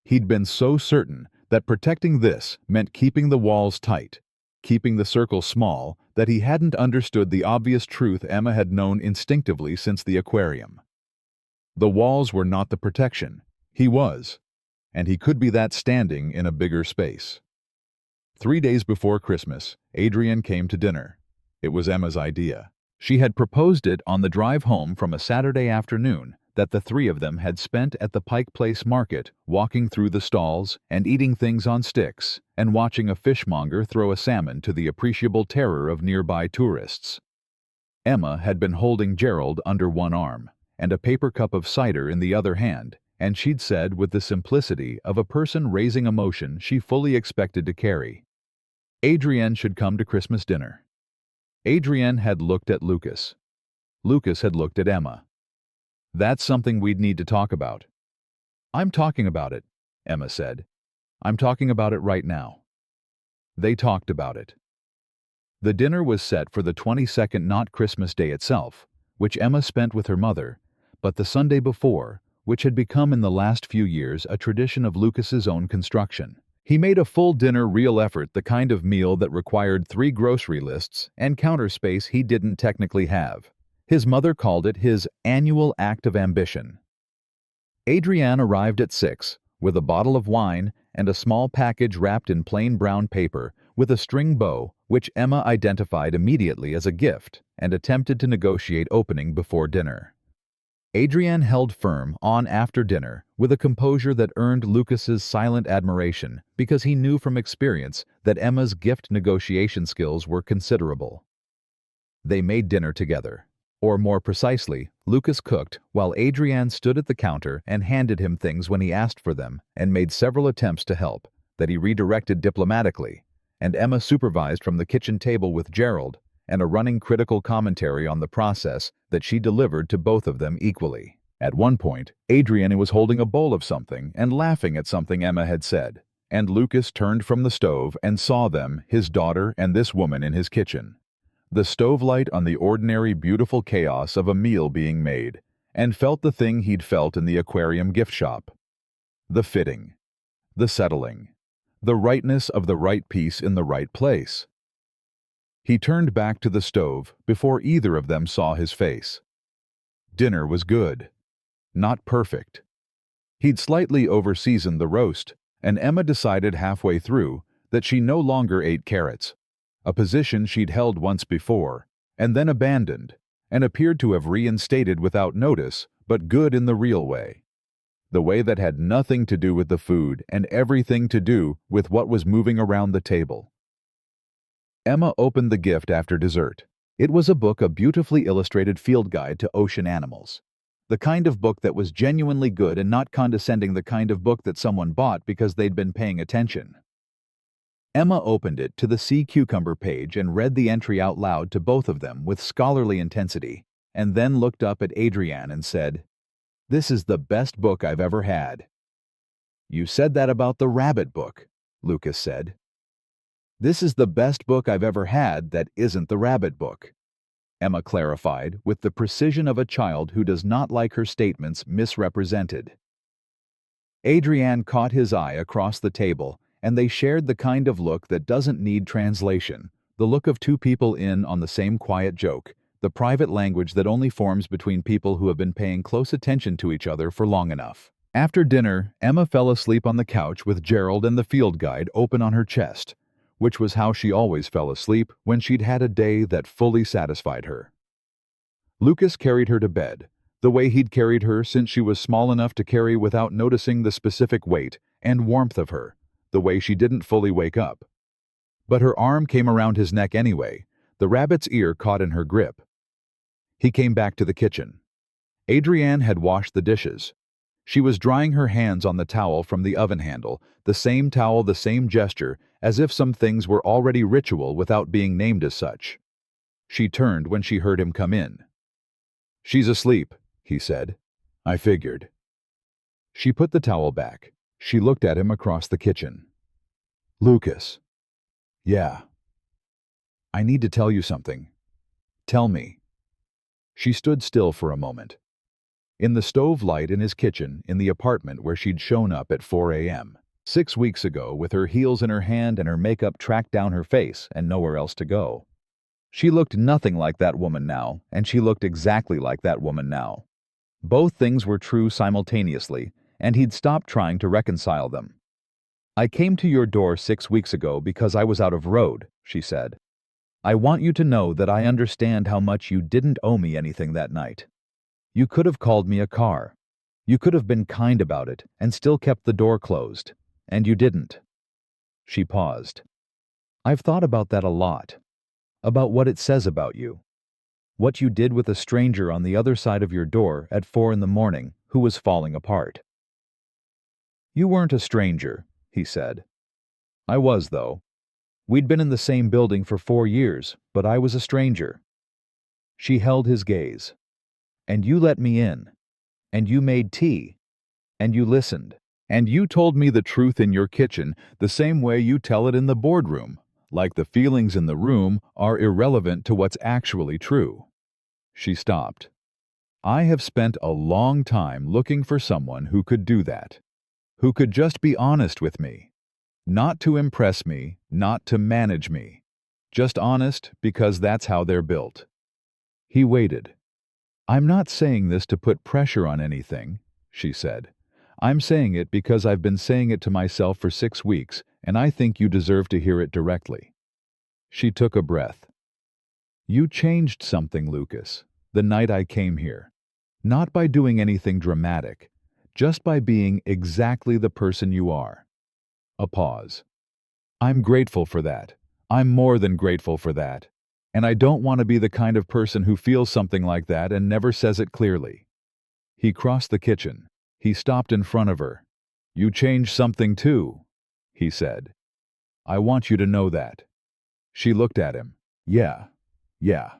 He'd been so certain that protecting this meant keeping the walls tight, keeping the circle small, that he hadn't understood the obvious truth Emma had known instinctively since the aquarium. The walls were not the protection. He was. And he could be that standing in a bigger space. 3 days before Christmas, Adrienne came to dinner. It was Emma's idea. She had proposed it on the drive home from a Saturday afternoon that the three of them had spent at the Pike Place market, walking through the stalls and eating things on sticks and watching a fishmonger throw a salmon to the appreciable terror of nearby tourists. Emma had been holding Gerald under one arm and a paper cup of cider in the other hand, and she'd said with the simplicity of a person raising emotion she fully expected to carry, Adrienne should come to Christmas dinner. Adrienne had looked at Lucas. Lucas had looked at Emma. That's something we'd need to talk about. I'm talking about it, Emma said. I'm talking about it right now. They talked about it. The dinner was set for the 22nd, not Christmas Day itself, which Emma spent with her mother, but the Sunday before, which had become in the last few years a tradition of Lucas's own construction. He made a full dinner real effort, the kind of meal that required 3 grocery lists and counter space he didn't technically have. His mother called it his annual act of ambition. Adrienne arrived at 6 with a bottle of wine and a small package wrapped in plain brown paper with a string bow, which Emma identified immediately as a gift and attempted to negotiate opening before dinner. Adrienne held firm on after dinner with a composure that earned Lucas's silent admiration because he knew from experience that Emma's gift negotiation skills were considerable. They made dinner together. Or more precisely, Lucas cooked while Adrienne stood at the counter and handed him things when he asked for them and made several attempts to help that he redirected diplomatically, and Emma supervised from the kitchen table with Gerald and a running critical commentary on the process that she delivered to both of them equally. At one point, Adrienne was holding a bowl of something and laughing at something Emma had said, and Lucas turned from the stove and saw them, his daughter and this woman in his kitchen. The stove light on the ordinary beautiful chaos of a meal being made, and felt the thing he'd felt in the aquarium gift shop. The fitting, the settling, the rightness of the right piece in the right place. He turned back to the stove before either of them saw his face. Dinner was good. Not perfect. He'd slightly over-seasoned the roast, and Emma decided halfway through that she no longer ate carrots, a position she'd held once before, and then abandoned, and appeared to have reinstated without notice, but good in the real way. The way that had nothing to do with the food and everything to do with what was moving around the table. Emma opened the gift after dessert. It was a book, a beautifully illustrated field guide to ocean animals. The kind of book that was genuinely good and not condescending, the kind of book that someone bought because they'd been paying attention. Emma opened it to the sea cucumber page and read the entry out loud to both of them with scholarly intensity, and then looked up at Adrienne and said, "This is the best book I've ever had." "You said that about the rabbit book," Lucas said. "This is the best book I've ever had that isn't the rabbit book," Emma clarified with the precision of a child who does not like her statements misrepresented. Adrienne caught his eye across the table, and they shared the kind of look that doesn't need translation, the look of two people in on the same quiet joke, the private language that only forms between people who have been paying close attention to each other for long enough. After dinner, Emma fell asleep on the couch with Gerald and the field guide open on her chest, which was how she always fell asleep when she'd had a day that fully satisfied her. Lucas carried her to bed, the way he'd carried her since she was small enough to carry without noticing the specific weight and warmth of her, the way she didn't fully wake up. But her arm came around his neck anyway, the rabbit's ear caught in her grip. He came back to the kitchen. Adrienne had washed the dishes. She was drying her hands on the towel from the oven handle, the same towel, the same gesture, as if some things were already ritual without being named as such. She turned when she heard him come in. "She's asleep," he said. "I figured." She put the towel back. She looked at him across the kitchen. "Lucas." "Yeah." "I need to tell you something." "Tell me." She stood still for a moment. In the stove light in his kitchen, in the apartment where she'd shown up at 4 a.m. 6 weeks ago, with her heels in her hand and her makeup tracked down her face and nowhere else to go. She looked nothing like that woman now, and she looked exactly like that woman now. Both things were true simultaneously, and he'd stopped trying to reconcile them. "I came to your door 6 weeks ago because I was out of road," she said. "I want you to know that I understand how much you didn't owe me anything that night. You could have called me a car. You could have been kind about it and still kept the door closed. And you didn't." She paused. "I've thought about that a lot. About what it says about you. What you did with a stranger on the other side of your door at 4 in the morning who was falling apart." "You weren't a stranger," he said. "I was, though. We'd been in the same building for 4 years, but I was a stranger." She held his gaze. "And you let me in. And you made tea. And you listened. And you told me the truth in your kitchen the same way you tell it in the boardroom, like the feelings in the room are irrelevant to what's actually true." She stopped. "I have spent a long time looking for someone who could do that, who could just be honest with me. Not to impress me, not to manage me. Just honest because that's how they're built." He waited. "I'm not saying this to put pressure on anything," she said. "I'm saying it because I've been saying it to myself for 6 weeks, and I think you deserve to hear it directly." She took a breath. "You changed something, Lucas, the night I came here. Not by doing anything dramatic, just by being exactly the person you are." A pause. "I'm grateful for that. I'm more than grateful for that. And I don't want to be the kind of person who feels something like that and never says it clearly." He crossed the kitchen. He stopped in front of her. "You changed something too," he said. "I want you to know that." She looked at him. "Yeah. Yeah."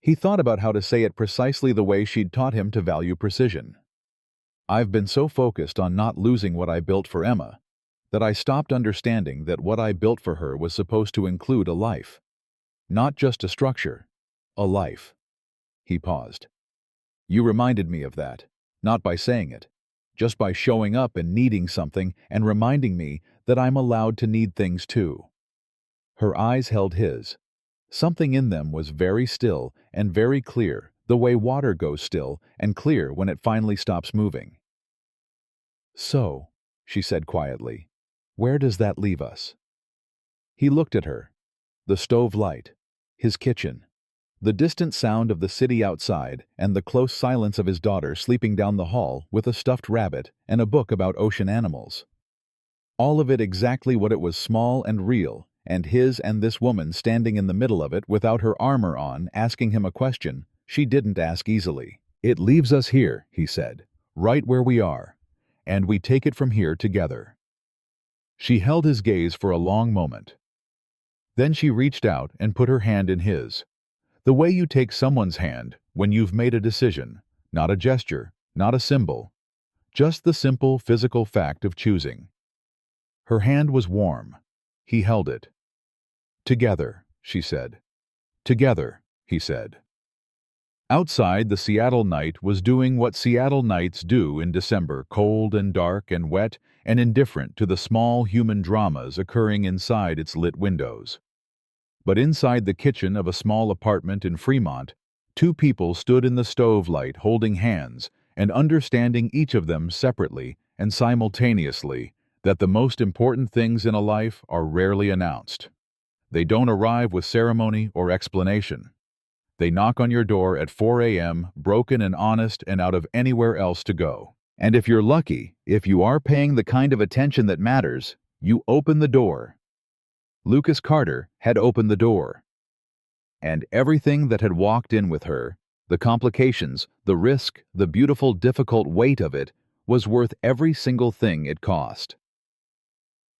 He thought about how to say it precisely the way she'd taught him to value precision. "I've been so focused on not losing what I built for Emma that I stopped understanding that what I built for her was supposed to include a life. Not just a structure, a life." He paused. "You reminded me of that, not by saying it, just by showing up and needing something and reminding me that I'm allowed to need things too." Her eyes held his. Something in them was very still and very clear, the way water goes still and clear when it finally stops moving. "So," she said quietly, "where does that leave us?" He looked at her. The stove light, his kitchen, the distant sound of the city outside, and the close silence of his daughter sleeping down the hall with a stuffed rabbit and a book about ocean animals. All of it exactly what it was, small and real, and his and this woman standing in the middle of it without her armor on, asking him a question she didn't ask easily. "It leaves us here," he said, "right where we are, and we take it from here together." She held his gaze for a long moment. Then she reached out and put her hand in his. The way you take someone's hand when you've made a decision, not a gesture, not a symbol, just the simple physical fact of choosing. Her hand was warm. He held it. "Together," she said. "Together," he said. Outside, the Seattle night was doing what Seattle nights do in December, cold and dark and wet and indifferent to the small human dramas occurring inside its lit windows. But inside the kitchen of a small apartment in Fremont, 2 people stood in the stove light holding hands and understanding each of them separately and simultaneously that the most important things in a life are rarely announced. They don't arrive with ceremony or explanation. They knock on your door at 4 a.m., broken and honest and out of anywhere else to go. And if you're lucky, if you are paying the kind of attention that matters, you open the door. Lucas Carter had opened the door. And everything that had walked in with her, the complications, the risk, the beautiful, difficult weight of it, was worth every single thing it cost.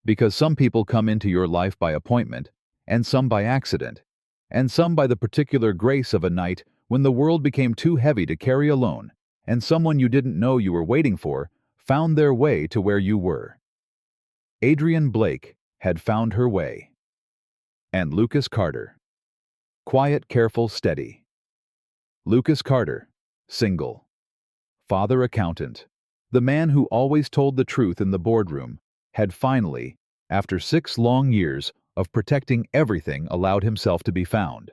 Because some people come into your life by appointment, and some by accident, and some by the particular grace of a night when the world became too heavy to carry alone, and someone you didn't know you were waiting for found their way to where you were. Adrienne Blake had found her way. And Lucas Carter. Quiet, careful, steady. Lucas Carter, single. Father accountant. The man who always told the truth in the boardroom had finally, after 6 long years of protecting everything, allowed himself to be found.